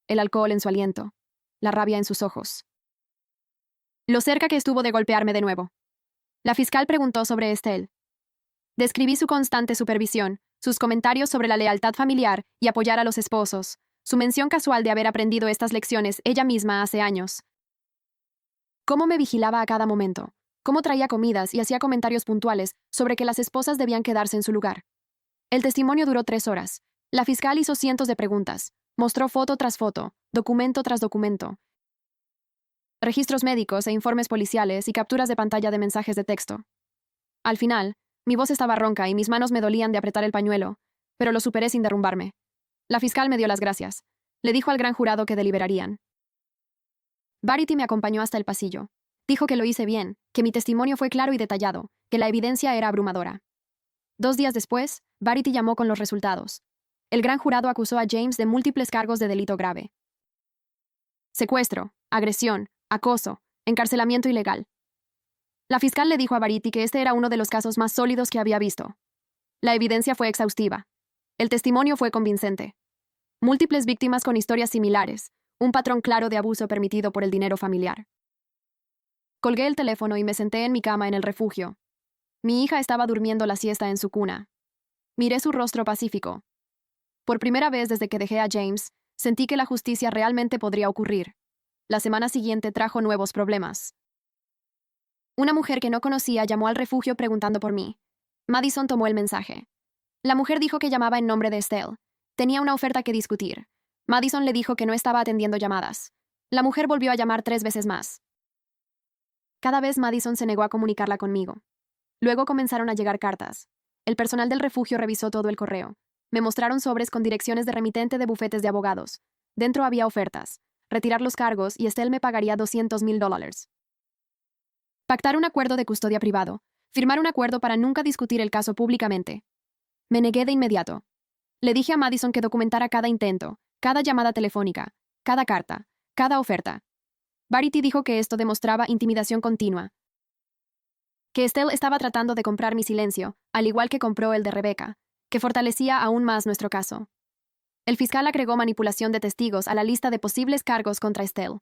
el alcohol en su aliento, la rabia en sus ojos. Lo cerca que estuvo de golpearme de nuevo. La fiscal preguntó sobre Estelle. Describí su constante supervisión, sus comentarios sobre la lealtad familiar y apoyar a los esposos, su mención casual de haber aprendido estas lecciones ella misma hace años. Cómo me vigilaba a cada momento, cómo traía comidas y hacía comentarios puntuales sobre que las esposas debían quedarse en su lugar. El testimonio duró 3 horas. La fiscal hizo cientos de preguntas, mostró foto tras foto, documento tras documento, registros médicos e informes policiales y capturas de pantalla de mensajes de texto. Al final, mi voz estaba ronca y mis manos me dolían de apretar el pañuelo, pero lo superé sin derrumbarme. La fiscal me dio las gracias. Le dijo al gran jurado que deliberarían. Verity me acompañó hasta el pasillo. Dijo que lo hice bien, que mi testimonio fue claro y detallado, que la evidencia era abrumadora. 2 días después, Verity llamó con los resultados. El gran jurado acusó a James de múltiples cargos de delito grave. Secuestro, agresión, acoso, encarcelamiento ilegal. La fiscal le dijo a Verity que este era uno de los casos más sólidos que había visto. La evidencia fue exhaustiva. El testimonio fue convincente. Múltiples víctimas con historias similares, un patrón claro de abuso permitido por el dinero familiar. Colgué el teléfono y me senté en mi cama en el refugio. Mi hija estaba durmiendo la siesta en su cuna. Miré su rostro pacífico. Por primera vez desde que dejé a James, sentí que la justicia realmente podría ocurrir. La semana siguiente trajo nuevos problemas. Una mujer que no conocía llamó al refugio preguntando por mí. Madison tomó el mensaje. La mujer dijo que llamaba en nombre de Estelle. Tenía una oferta que discutir. Madison le dijo que no estaba atendiendo llamadas. La mujer volvió a llamar 3 veces más. Cada vez Madison se negó a comunicarla conmigo. Luego comenzaron a llegar cartas. El personal del refugio revisó todo el correo. Me mostraron sobres con direcciones de remitente de bufetes de abogados. Dentro había ofertas. Retirar los cargos y Estelle me pagaría $200,000. Pactar un acuerdo de custodia privado. Firmar un acuerdo para nunca discutir el caso públicamente. Me negué de inmediato. Le dije a Madison que documentara cada intento, cada llamada telefónica, cada carta, cada oferta. Verity dijo que esto demostraba intimidación continua, que Estelle estaba tratando de comprar mi silencio, al igual que compró el de Rebecca, que fortalecía aún más nuestro caso. El fiscal agregó manipulación de testigos a la lista de posibles cargos contra Estelle.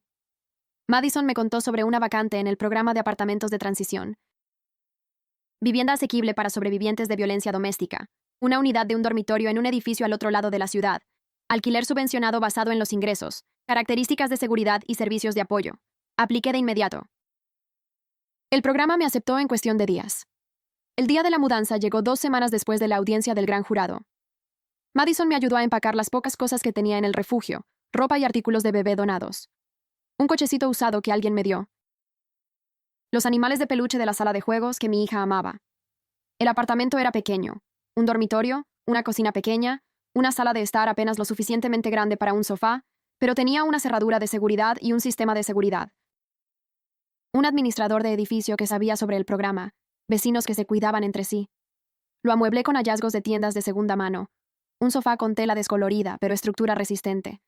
Madison me contó sobre una vacante en el programa de apartamentos de transición. Vivienda asequible para sobrevivientes de violencia doméstica. Una unidad de un dormitorio en un edificio al otro lado de la ciudad. Alquiler subvencionado basado en los ingresos. Características de seguridad y servicios de apoyo. Apliqué de inmediato. El programa me aceptó en cuestión de días. El día de la mudanza llegó 2 semanas después de la audiencia del gran jurado. Madison me ayudó a empacar las pocas cosas que tenía en el refugio, ropa y artículos de bebé donados. Un cochecito usado que alguien me dio. Los animales de peluche de la sala de juegos que mi hija amaba. El apartamento era pequeño. Un dormitorio, una cocina pequeña, una sala de estar apenas lo suficientemente grande para un sofá, pero tenía una cerradura de seguridad y un sistema de seguridad. Un administrador de edificio que sabía sobre el programa, vecinos que se cuidaban entre sí. Lo amueblé con hallazgos de tiendas de segunda mano. Un sofá con tela descolorida, pero estructura resistente.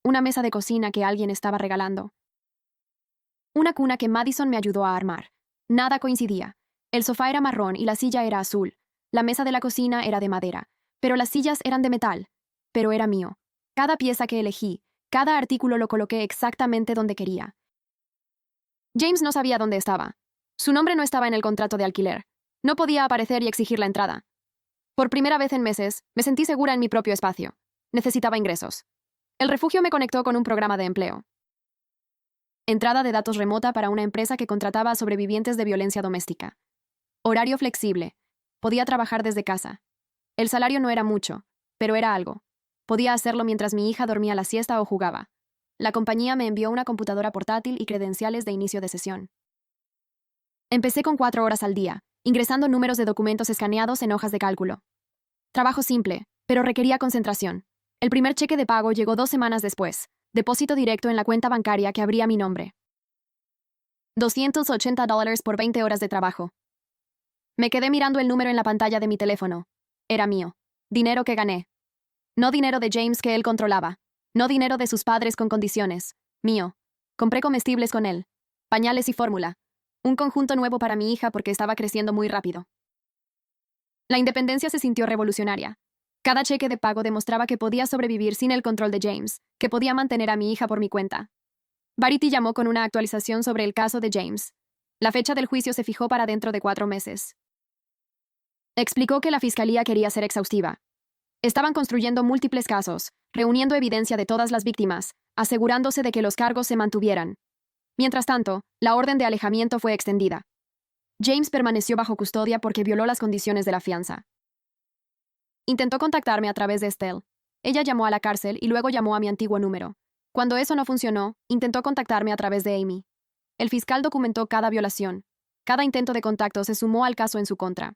Una mesa de cocina que alguien estaba regalando. Una cuna que Madison me ayudó a armar. Nada coincidía. El sofá era marrón y la silla era azul. La mesa de la cocina era de madera, pero las sillas eran de metal. Pero era mío. Cada pieza que elegí, cada artículo lo coloqué exactamente donde quería. James no sabía dónde estaba. Su nombre no estaba en el contrato de alquiler. No podía aparecer y exigir la entrada. Por primera vez en meses, me sentí segura en mi propio espacio. Necesitaba ingresos. El refugio me conectó con un programa de empleo. Entrada de datos remota para una empresa que contrataba a sobrevivientes de violencia doméstica. Horario flexible. Podía trabajar desde casa. El salario no era mucho, pero era algo. Podía hacerlo mientras mi hija dormía la siesta o jugaba. La compañía me envió una computadora portátil y credenciales de inicio de sesión. Empecé con 4 horas al día, ingresando números de documentos escaneados en hojas de cálculo. Trabajo simple, pero requería concentración. El primer cheque de pago llegó 2 semanas después. Depósito directo en la cuenta bancaria que abría mi nombre. $280 por 20 horas de trabajo. Me quedé mirando el número en la pantalla de mi teléfono. Era mío. Dinero que gané. No dinero de James que él controlaba. No dinero de sus padres con condiciones. Mío. Compré comestibles con él. Pañales y fórmula. Un conjunto nuevo para mi hija porque estaba creciendo muy rápido. La independencia se sintió revolucionaria. Cada cheque de pago demostraba que podía sobrevivir sin el control de James, que podía mantener a mi hija por mi cuenta. Verity llamó con una actualización sobre el caso de James. La fecha del juicio se fijó para dentro de 4 meses. Explicó que la fiscalía quería ser exhaustiva. Estaban construyendo múltiples casos, reuniendo evidencia de todas las víctimas, asegurándose de que los cargos se mantuvieran. Mientras tanto, la orden de alejamiento fue extendida. James permaneció bajo custodia porque violó las condiciones de la fianza. Intentó contactarme a través de Estelle. Ella llamó a la cárcel y luego llamó a mi antiguo número. Cuando eso no funcionó, intentó contactarme a través de Amy. El fiscal documentó cada violación. Cada intento de contacto se sumó al caso en su contra.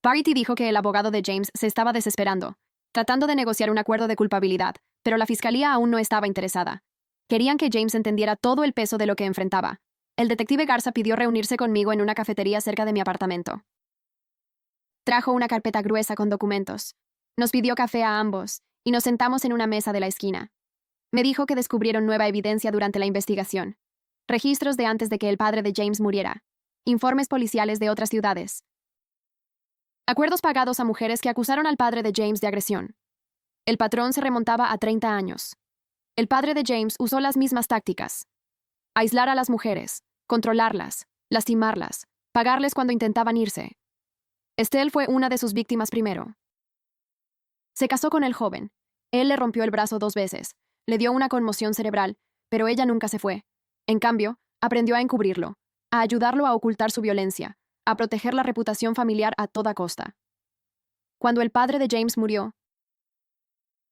Verity dijo que el abogado de James se estaba desesperando, tratando de negociar un acuerdo de culpabilidad, pero la fiscalía aún no estaba interesada. Querían que James entendiera todo el peso de lo que enfrentaba. El detective Garza pidió reunirse conmigo en una cafetería cerca de mi apartamento. Trajo una carpeta gruesa con documentos. Nos pidió café a ambos, y nos sentamos en una mesa de la esquina. Me dijo que descubrieron nueva evidencia durante la investigación. Registros de antes de que el padre de James muriera. Informes policiales de otras ciudades. Acuerdos pagados a mujeres que acusaron al padre de James de agresión. El patrón se remontaba a 30 años. El padre de James usó las mismas tácticas. Aislar a las mujeres, controlarlas, lastimarlas, pagarles cuando intentaban irse. Estelle fue una de sus víctimas primero. Se casó con el joven. Él le rompió el brazo 2 veces, le dio una conmoción cerebral, pero ella nunca se fue. En cambio, aprendió a encubrirlo, a ayudarlo a ocultar su violencia, a proteger la reputación familiar a toda costa. Cuando el padre de James murió,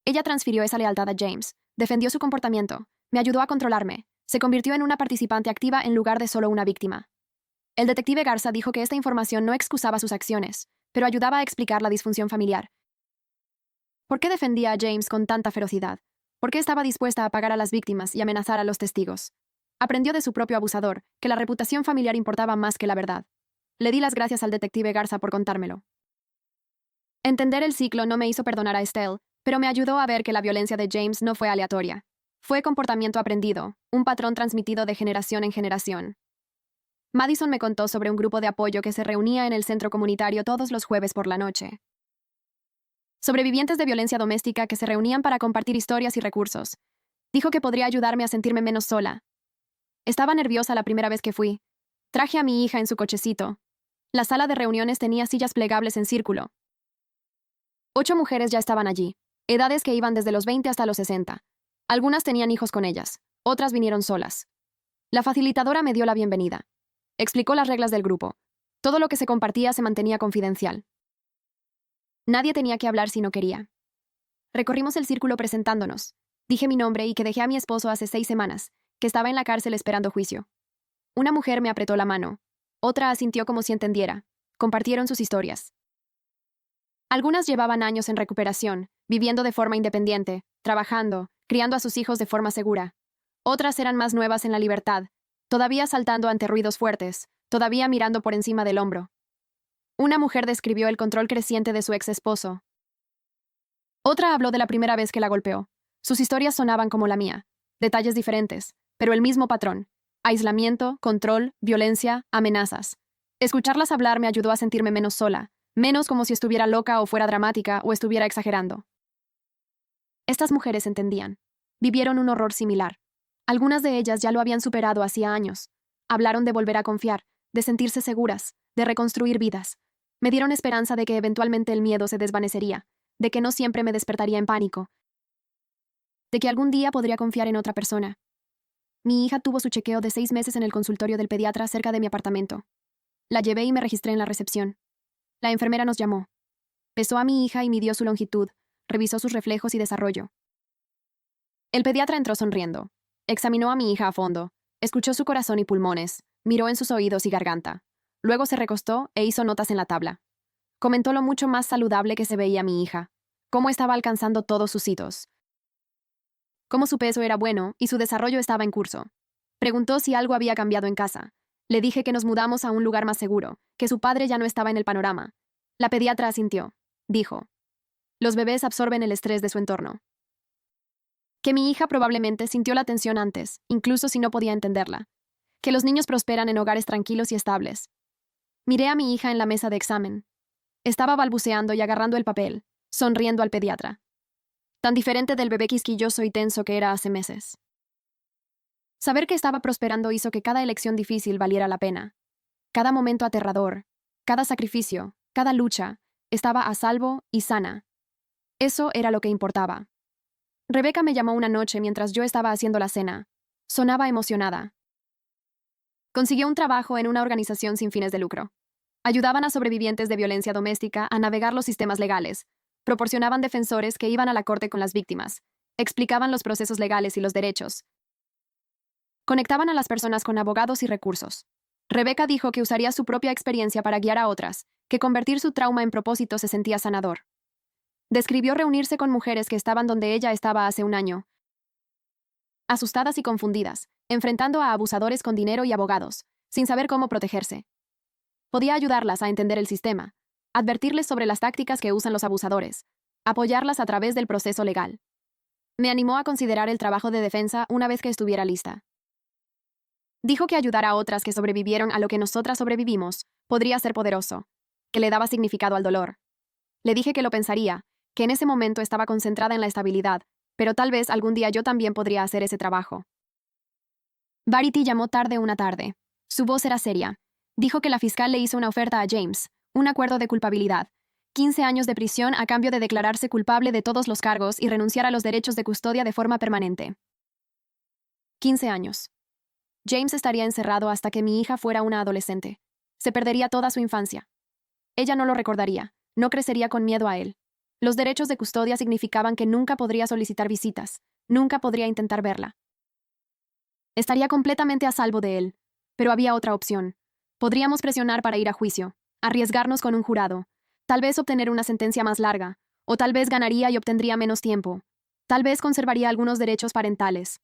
ella transfirió esa lealtad a James, defendió su comportamiento, me ayudó a controlarme, se convirtió en una participante activa en lugar de solo una víctima. El detective Garza dijo que esta información no excusaba sus acciones, pero ayudaba a explicar la disfunción familiar. ¿Por qué defendía a James con tanta ferocidad? ¿Por qué estaba dispuesta a pagar a las víctimas y amenazar a los testigos? Aprendió de su propio abusador que la reputación familiar importaba más que la verdad. Le di las gracias al detective Garza por contármelo. Entender el ciclo no me hizo perdonar a Estelle, pero me ayudó a ver que la violencia de James no fue aleatoria. Fue comportamiento aprendido, un patrón transmitido de generación en generación. Madison me contó sobre un grupo de apoyo que se reunía en el centro comunitario todos los jueves por la noche. Sobrevivientes de violencia doméstica que se reunían para compartir historias y recursos. Dijo que podría ayudarme a sentirme menos sola. Estaba nerviosa la primera vez que fui. Traje a mi hija en su cochecito. La sala de reuniones tenía sillas plegables en círculo. 8 mujeres ya estaban allí, edades que iban desde los 20 hasta los 60. Algunas tenían hijos con ellas, otras vinieron solas. La facilitadora me dio la bienvenida. Explicó las reglas del grupo. Todo lo que se compartía se mantenía confidencial. Nadie tenía que hablar si no quería. Recorrimos el círculo presentándonos. Dije mi nombre y que dejé a mi esposo hace 6 semanas, que estaba en la cárcel esperando juicio. Una mujer me apretó la mano. Otra asintió como si entendiera. Compartieron sus historias. Algunas llevaban años en recuperación, viviendo de forma independiente, trabajando, criando a sus hijos de forma segura. Otras eran más nuevas en la libertad, todavía saltando ante ruidos fuertes, todavía mirando por encima del hombro. Una mujer describió el control creciente de su ex esposo. Otra habló de la primera vez que la golpeó. Sus historias sonaban como la mía, detalles diferentes, pero el mismo patrón: aislamiento, control, violencia, amenazas. Escucharlas hablar me ayudó a sentirme menos sola, menos como si estuviera loca o fuera dramática o estuviera exagerando. Estas mujeres entendían. Vivieron un horror similar. Algunas de ellas ya lo habían superado hacía años. Hablaron de volver a confiar, de sentirse seguras, de reconstruir vidas. Me dieron esperanza de que eventualmente el miedo se desvanecería, de que no siempre me despertaría en pánico, de que algún día podría confiar en otra persona. Mi hija tuvo su chequeo de 6 meses en el consultorio del pediatra cerca de mi apartamento. La llevé y me registré en la recepción. La enfermera nos llamó. Pesó a mi hija y midió su longitud, revisó sus reflejos y desarrollo. El pediatra entró sonriendo. Examinó a mi hija a fondo, escuchó su corazón y pulmones, miró en sus oídos y garganta. Luego se recostó e hizo notas en la tabla. Comentó lo mucho más saludable que se veía mi hija, cómo estaba alcanzando todos sus hitos, cómo su peso era bueno y su desarrollo estaba en curso. Preguntó si algo había cambiado en casa. Le dije que nos mudamos a un lugar más seguro, que su padre ya no estaba en el panorama. La pediatra asintió. Dijo: los bebés absorben el estrés de su entorno. Que mi hija probablemente sintió la tensión antes, incluso si no podía entenderla. Que los niños prosperan en hogares tranquilos y estables. Miré a mi hija en la mesa de examen. Estaba balbuceando y agarrando el papel, sonriendo al pediatra. Tan diferente del bebé quisquilloso y tenso que era hace meses. Saber que estaba prosperando hizo que cada elección difícil valiera la pena. Cada momento aterrador, cada sacrificio, cada lucha, estaba a salvo y sana. Eso era lo que importaba. Rebeca me llamó una noche mientras yo estaba haciendo la cena. Sonaba emocionada. Consiguió un trabajo en una organización sin fines de lucro. Ayudaban a sobrevivientes de violencia doméstica a navegar los sistemas legales. Proporcionaban defensores que iban a la corte con las víctimas. Explicaban los procesos legales y los derechos. Conectaban a las personas con abogados y recursos. Rebeca dijo que usaría su propia experiencia para guiar a otras, que convertir su trauma en propósito se sentía sanador. Describió reunirse con mujeres que estaban donde ella estaba hace un año, asustadas y confundidas, enfrentando a abusadores con dinero y abogados, sin saber cómo protegerse. Podía ayudarlas a entender el sistema, advertirles sobre las tácticas que usan los abusadores, apoyarlas a través del proceso legal. Me animó a considerar el trabajo de defensa una vez que estuviera lista. Dijo que ayudar a otras que sobrevivieron a lo que nosotras sobrevivimos podría ser poderoso, que le daba significado al dolor. Le dije que lo pensaría, que en ese momento estaba concentrada en la estabilidad, pero tal vez algún día yo también podría hacer ese trabajo. Verity llamó tarde una tarde. Su voz era seria. Dijo que la fiscal le hizo una oferta a James, un acuerdo de culpabilidad, 15 años de prisión a cambio de declararse culpable de todos los cargos y renunciar a los derechos de custodia de forma permanente. 15 años. James estaría encerrado hasta que mi hija fuera una adolescente. Se perdería toda su infancia. Ella no lo recordaría, no crecería con miedo a él. Los derechos de custodia significaban que nunca podría solicitar visitas, nunca podría intentar verla. Estaría completamente a salvo de él, pero había otra opción. Podríamos presionar para ir a juicio, arriesgarnos con un jurado, tal vez obtener una sentencia más larga, o tal vez ganaría y obtendría menos tiempo. Tal vez conservaría algunos derechos parentales.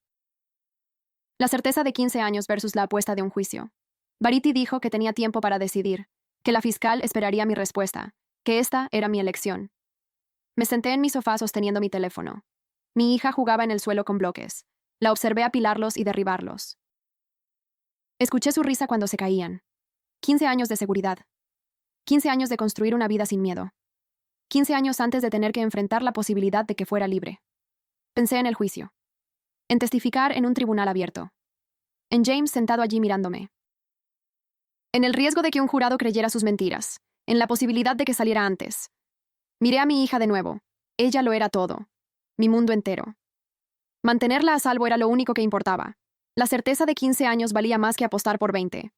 La certeza de 15 años versus la apuesta de un juicio. Verity dijo que tenía tiempo para decidir, que la fiscal esperaría mi respuesta, que esta era mi elección. Me senté en mi sofá sosteniendo mi teléfono. Mi hija jugaba en el suelo con bloques. La observé apilarlos y derribarlos. Escuché su risa cuando se caían. 15 años de seguridad. 15 años de construir una vida sin miedo. 15 años antes de tener que enfrentar la posibilidad de que fuera libre. Pensé en el juicio. En testificar en un tribunal abierto. En James sentado allí mirándome. En el riesgo de que un jurado creyera sus mentiras. En la posibilidad de que saliera antes. Miré a mi hija de nuevo. Ella lo era todo. Mi mundo entero. Mantenerla a salvo era lo único que importaba. La certeza de 15 años valía más que apostar por 20.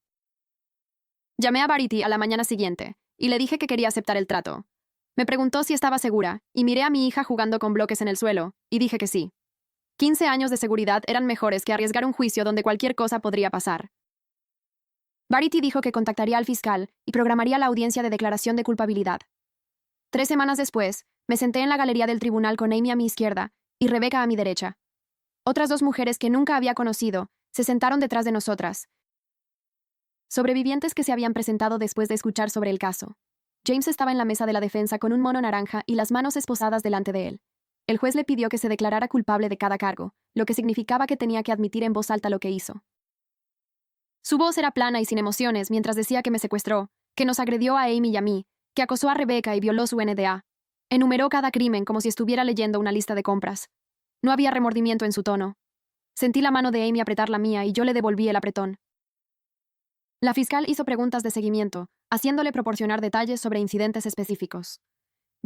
Llamé a Verity a la mañana siguiente, y le dije que quería aceptar el trato. Me preguntó si estaba segura, y miré a mi hija jugando con bloques en el suelo, y dije que sí. 15 años de seguridad eran mejores que arriesgar un juicio donde cualquier cosa podría pasar. Verity dijo que contactaría al fiscal y programaría la audiencia de declaración de culpabilidad. 3 semanas después, me senté en la galería del tribunal con Amy a mi izquierda y Rebecca a mi derecha. Otras 2 mujeres que nunca había conocido se sentaron detrás de nosotras. Sobrevivientes que se habían presentado después de escuchar sobre el caso. James estaba en la mesa de la defensa con un mono naranja y las manos esposadas delante de él. El juez le pidió que se declarara culpable de cada cargo, lo que significaba que tenía que admitir en voz alta lo que hizo. Su voz era plana y sin emociones mientras decía que me secuestró, que nos agredió a Amy y a mí, que acosó a Rebecca y violó su NDA. Enumeró cada crimen como si estuviera leyendo una lista de compras. No había remordimiento en su tono. Sentí la mano de Amy apretar la mía y yo le devolví el apretón. La fiscal hizo preguntas de seguimiento, haciéndole proporcionar detalles sobre incidentes específicos.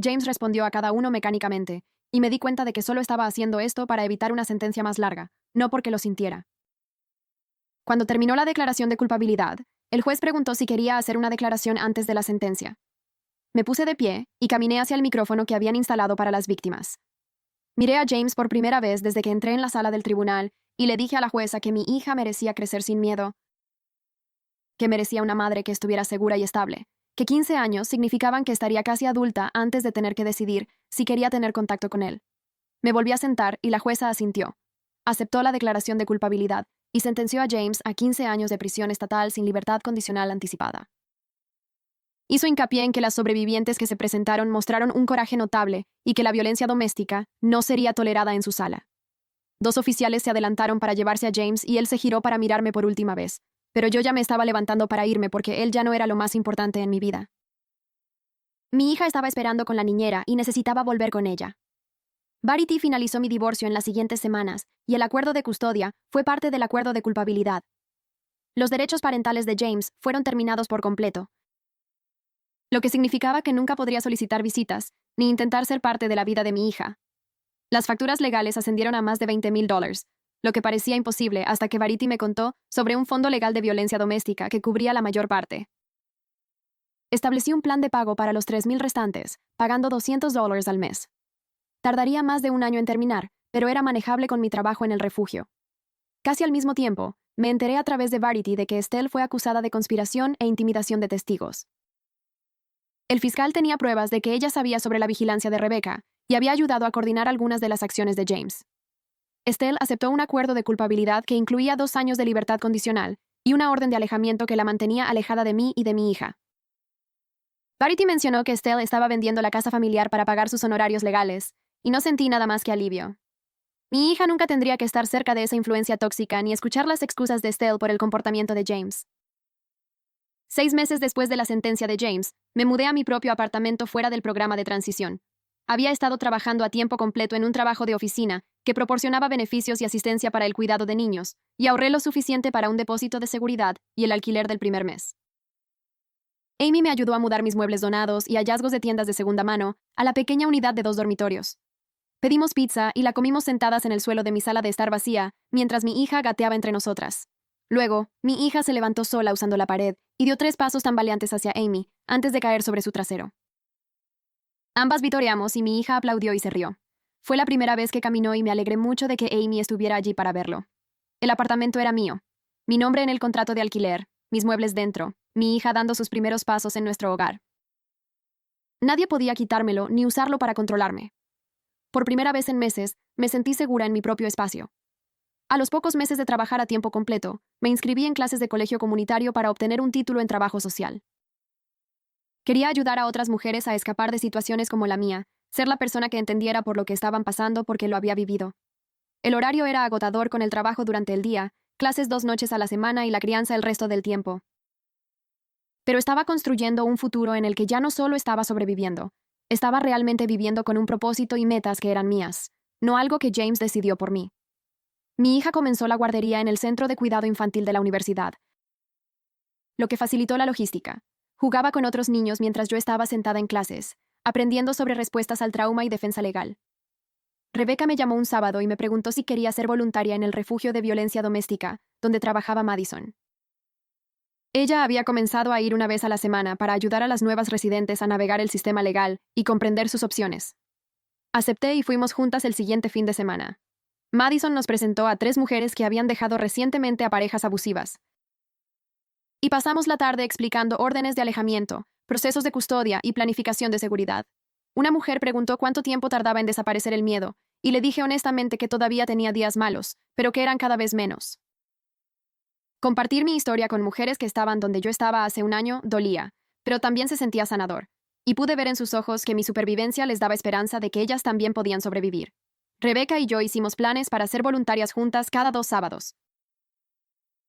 James respondió a cada uno mecánicamente, y me di cuenta de que solo estaba haciendo esto para evitar una sentencia más larga, no porque lo sintiera. Cuando terminó la declaración de culpabilidad, el juez preguntó si quería hacer una declaración antes de la sentencia. Me puse de pie y caminé hacia el micrófono que habían instalado para las víctimas. Miré a James por primera vez desde que entré en la sala del tribunal y le dije a la jueza que mi hija merecía crecer sin miedo, que merecía una madre que estuviera segura y estable, que 15 años significaban que estaría casi adulta antes de tener que decidir si quería tener contacto con él. Me volví a sentar y la jueza asintió. Aceptó la declaración de culpabilidad y sentenció a James a 15 años de prisión estatal sin libertad condicional anticipada. Hizo hincapié en que las sobrevivientes que se presentaron mostraron un coraje notable y que la violencia doméstica no sería tolerada en su sala. 2 oficiales se adelantaron para llevarse a James y él se giró para mirarme por última vez, pero yo ya me estaba levantando para irme porque él ya no era lo más importante en mi vida. Mi hija estaba esperando con la niñera y necesitaba volver con ella. Verity finalizó mi divorcio en las siguientes semanas y el acuerdo de custodia fue parte del acuerdo de culpabilidad. Los derechos parentales de James fueron terminados por completo, lo que significaba que nunca podría solicitar visitas ni intentar ser parte de la vida de mi hija. Las facturas legales ascendieron a más de $20,000, lo que parecía imposible hasta que Verity me contó sobre un fondo legal de violencia doméstica que cubría la mayor parte. Establecí un plan de pago para los 3,000 restantes, pagando $200 al mes. Tardaría más de un año en terminar, pero era manejable con mi trabajo en el refugio. Casi al mismo tiempo, me enteré a través de Verity de que Estelle fue acusada de conspiración e intimidación de testigos. El fiscal tenía pruebas de que ella sabía sobre la vigilancia de Rebecca y había ayudado a coordinar algunas de las acciones de James. Estelle aceptó un acuerdo de culpabilidad que incluía 2 años de libertad condicional y una orden de alejamiento que la mantenía alejada de mí y de mi hija. Verity mencionó que Estelle estaba vendiendo la casa familiar para pagar sus honorarios legales, y no sentí nada más que alivio. Mi hija nunca tendría que estar cerca de esa influencia tóxica ni escuchar las excusas de Estelle por el comportamiento de James. 6 meses después de la sentencia de James, me mudé a mi propio apartamento fuera del programa de transición. Había estado trabajando a tiempo completo en un trabajo de oficina que proporcionaba beneficios y asistencia para el cuidado de niños, y ahorré lo suficiente para un depósito de seguridad y el alquiler del primer mes. Amy me ayudó a mudar mis muebles donados y hallazgos de tiendas de segunda mano a la pequeña unidad de 2 dormitorios. Pedimos pizza y la comimos sentadas en el suelo de mi sala de estar vacía, mientras mi hija gateaba entre nosotras. Luego, mi hija se levantó sola usando la pared y dio 3 pasos tambaleantes hacia Amy, antes de caer sobre su trasero. Ambas vitoreamos y mi hija aplaudió y se rió. Fue la primera vez que caminó y me alegré mucho de que Amy estuviera allí para verlo. El apartamento era mío. Mi nombre en el contrato de alquiler, mis muebles dentro, mi hija dando sus primeros pasos en nuestro hogar. Nadie podía quitármelo ni usarlo para controlarme. Por primera vez en meses, me sentí segura en mi propio espacio. A los pocos meses de trabajar a tiempo completo, me inscribí en clases de colegio comunitario para obtener un título en trabajo social. Quería ayudar a otras mujeres a escapar de situaciones como la mía, ser la persona que entendiera por lo que estaban pasando porque lo había vivido. El horario era agotador con el trabajo durante el día, clases 2 noches a la semana y la crianza el resto del tiempo. Pero estaba construyendo un futuro en el que ya no solo estaba sobreviviendo, estaba realmente viviendo con un propósito y metas que eran mías, no algo que James decidió por mí. Mi hija comenzó la guardería en el centro de cuidado infantil de la universidad, lo que facilitó la logística. Jugaba con otros niños mientras yo estaba sentada en clases, aprendiendo sobre respuestas al trauma y defensa legal. Rebecca me llamó un sábado y me preguntó si quería ser voluntaria en el refugio de violencia doméstica, donde trabajaba Madison. Ella había comenzado a ir una vez a la semana para ayudar a las nuevas residentes a navegar el sistema legal y comprender sus opciones. Acepté y fuimos juntas el siguiente fin de semana. Madison nos presentó a 3 mujeres que habían dejado recientemente a parejas abusivas. Y pasamos la tarde explicando órdenes de alejamiento, procesos de custodia y planificación de seguridad. Una mujer preguntó cuánto tiempo tardaba en desaparecer el miedo, y le dije honestamente que todavía tenía días malos, pero que eran cada vez menos. Compartir mi historia con mujeres que estaban donde yo estaba hace un año dolía, pero también se sentía sanador, y pude ver en sus ojos que mi supervivencia les daba esperanza de que ellas también podían sobrevivir. Rebecca y yo hicimos planes para ser voluntarias juntas cada 2 sábados.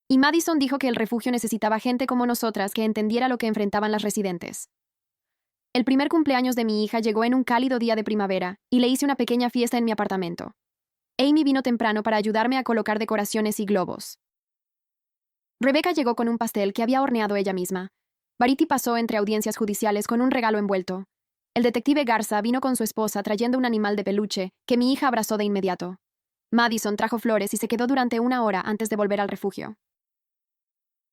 Y Madison dijo que el refugio necesitaba gente como nosotras que entendiera lo que enfrentaban las residentes. El primer cumpleaños de mi hija llegó en un cálido día de primavera, y le hice una pequeña fiesta en mi apartamento. Amy vino temprano para ayudarme a colocar decoraciones y globos. Rebecca llegó con un pastel que había horneado ella misma. Verity pasó entre audiencias judiciales con un regalo envuelto. El detective Garza vino con su esposa trayendo un animal de peluche que mi hija abrazó de inmediato. Madison trajo flores y se quedó durante 1 hora antes de volver al refugio.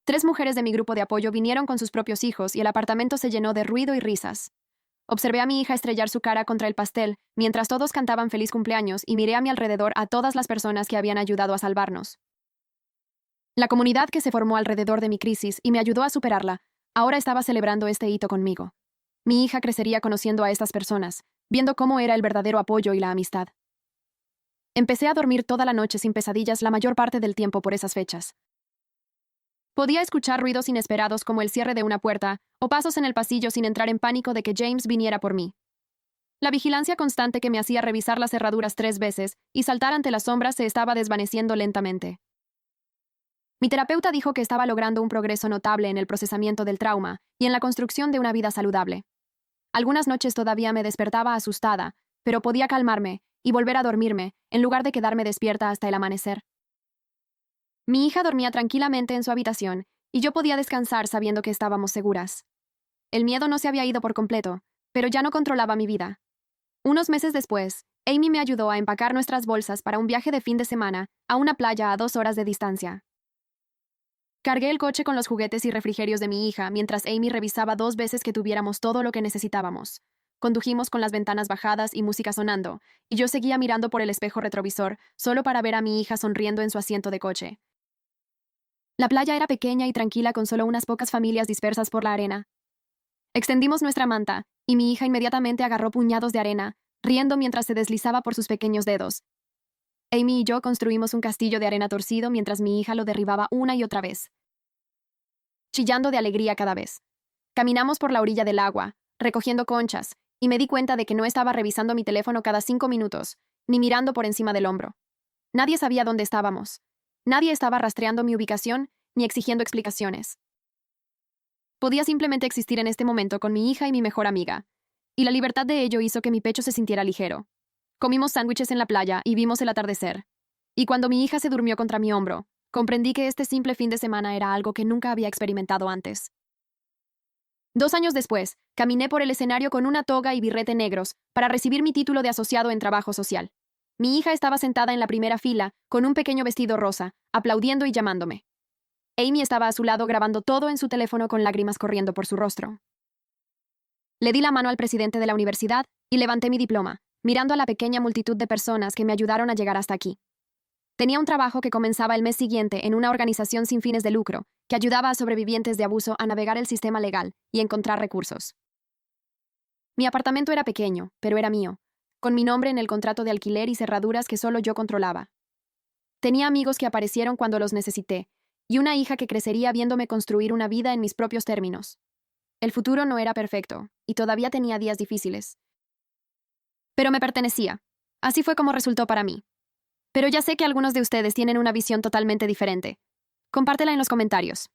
3 mujeres de mi grupo de apoyo vinieron con sus propios hijos y el apartamento se llenó de ruido y risas. Observé a mi hija estrellar su cara contra el pastel mientras todos cantaban feliz cumpleaños y miré a mi alrededor a todas las personas que habían ayudado a salvarnos. La comunidad que se formó alrededor de mi crisis y me ayudó a superarla, ahora estaba celebrando este hito conmigo. Mi hija crecería conociendo a estas personas, viendo cómo era el verdadero apoyo y la amistad. Empecé a dormir toda la noche sin pesadillas la mayor parte del tiempo por esas fechas. Podía escuchar ruidos inesperados como el cierre de una puerta o pasos en el pasillo sin entrar en pánico de que James viniera por mí. La vigilancia constante que me hacía revisar las cerraduras 3 veces y saltar ante las sombras se estaba desvaneciendo lentamente. Mi terapeuta dijo que estaba logrando un progreso notable en el procesamiento del trauma y en la construcción de una vida saludable. Algunas noches todavía me despertaba asustada, pero podía calmarme y volver a dormirme en lugar de quedarme despierta hasta el amanecer. Mi hija dormía tranquilamente en su habitación y yo podía descansar sabiendo que estábamos seguras. El miedo no se había ido por completo, pero ya no controlaba mi vida. Unos meses después, Amy me ayudó a empacar nuestras bolsas para un viaje de fin de semana a una playa a 2 horas de distancia. Cargué el coche con los juguetes y refrigerios de mi hija mientras Amy revisaba 2 veces que tuviéramos todo lo que necesitábamos. Condujimos con las ventanas bajadas y música sonando, y yo seguía mirando por el espejo retrovisor solo para ver a mi hija sonriendo en su asiento de coche. La playa era pequeña y tranquila con solo unas pocas familias dispersas por la arena. Extendimos nuestra manta, y mi hija inmediatamente agarró puñados de arena, riendo mientras se deslizaba por sus pequeños dedos. Amy y yo construimos un castillo de arena torcido mientras mi hija lo derribaba una y otra vez, chillando de alegría cada vez. Caminamos por la orilla del agua, recogiendo conchas, y me di cuenta de que no estaba revisando mi teléfono cada 5 minutos, ni mirando por encima del hombro. Nadie sabía dónde estábamos. Nadie estaba rastreando mi ubicación ni exigiendo explicaciones. Podía simplemente existir en este momento con mi hija y mi mejor amiga, y la libertad de ello hizo que mi pecho se sintiera ligero. Comimos sándwiches en la playa y vimos el atardecer. Y cuando mi hija se durmió contra mi hombro, comprendí que este simple fin de semana era algo que nunca había experimentado antes. 2 años después, caminé por el escenario con una toga y birrete negros para recibir mi título de asociado en trabajo social. Mi hija estaba sentada en la primera fila, con un pequeño vestido rosa, aplaudiendo y llamándome. Amy estaba a su lado grabando todo en su teléfono con lágrimas corriendo por su rostro. Le di la mano al presidente de la universidad y levanté mi diploma, mirando a la pequeña multitud de personas que me ayudaron a llegar hasta aquí. Tenía un trabajo que comenzaba el mes siguiente en una organización sin fines de lucro, que ayudaba a sobrevivientes de abuso a navegar el sistema legal y encontrar recursos. Mi apartamento era pequeño, pero era mío, con mi nombre en el contrato de alquiler y cerraduras que solo yo controlaba. Tenía amigos que aparecieron cuando los necesité, y una hija que crecería viéndome construir una vida en mis propios términos. El futuro no era perfecto, y todavía tenía días difíciles. Pero me pertenecía. Así fue como resultó para mí. Pero ya sé que algunos de ustedes tienen una visión totalmente diferente. Compártela en los comentarios.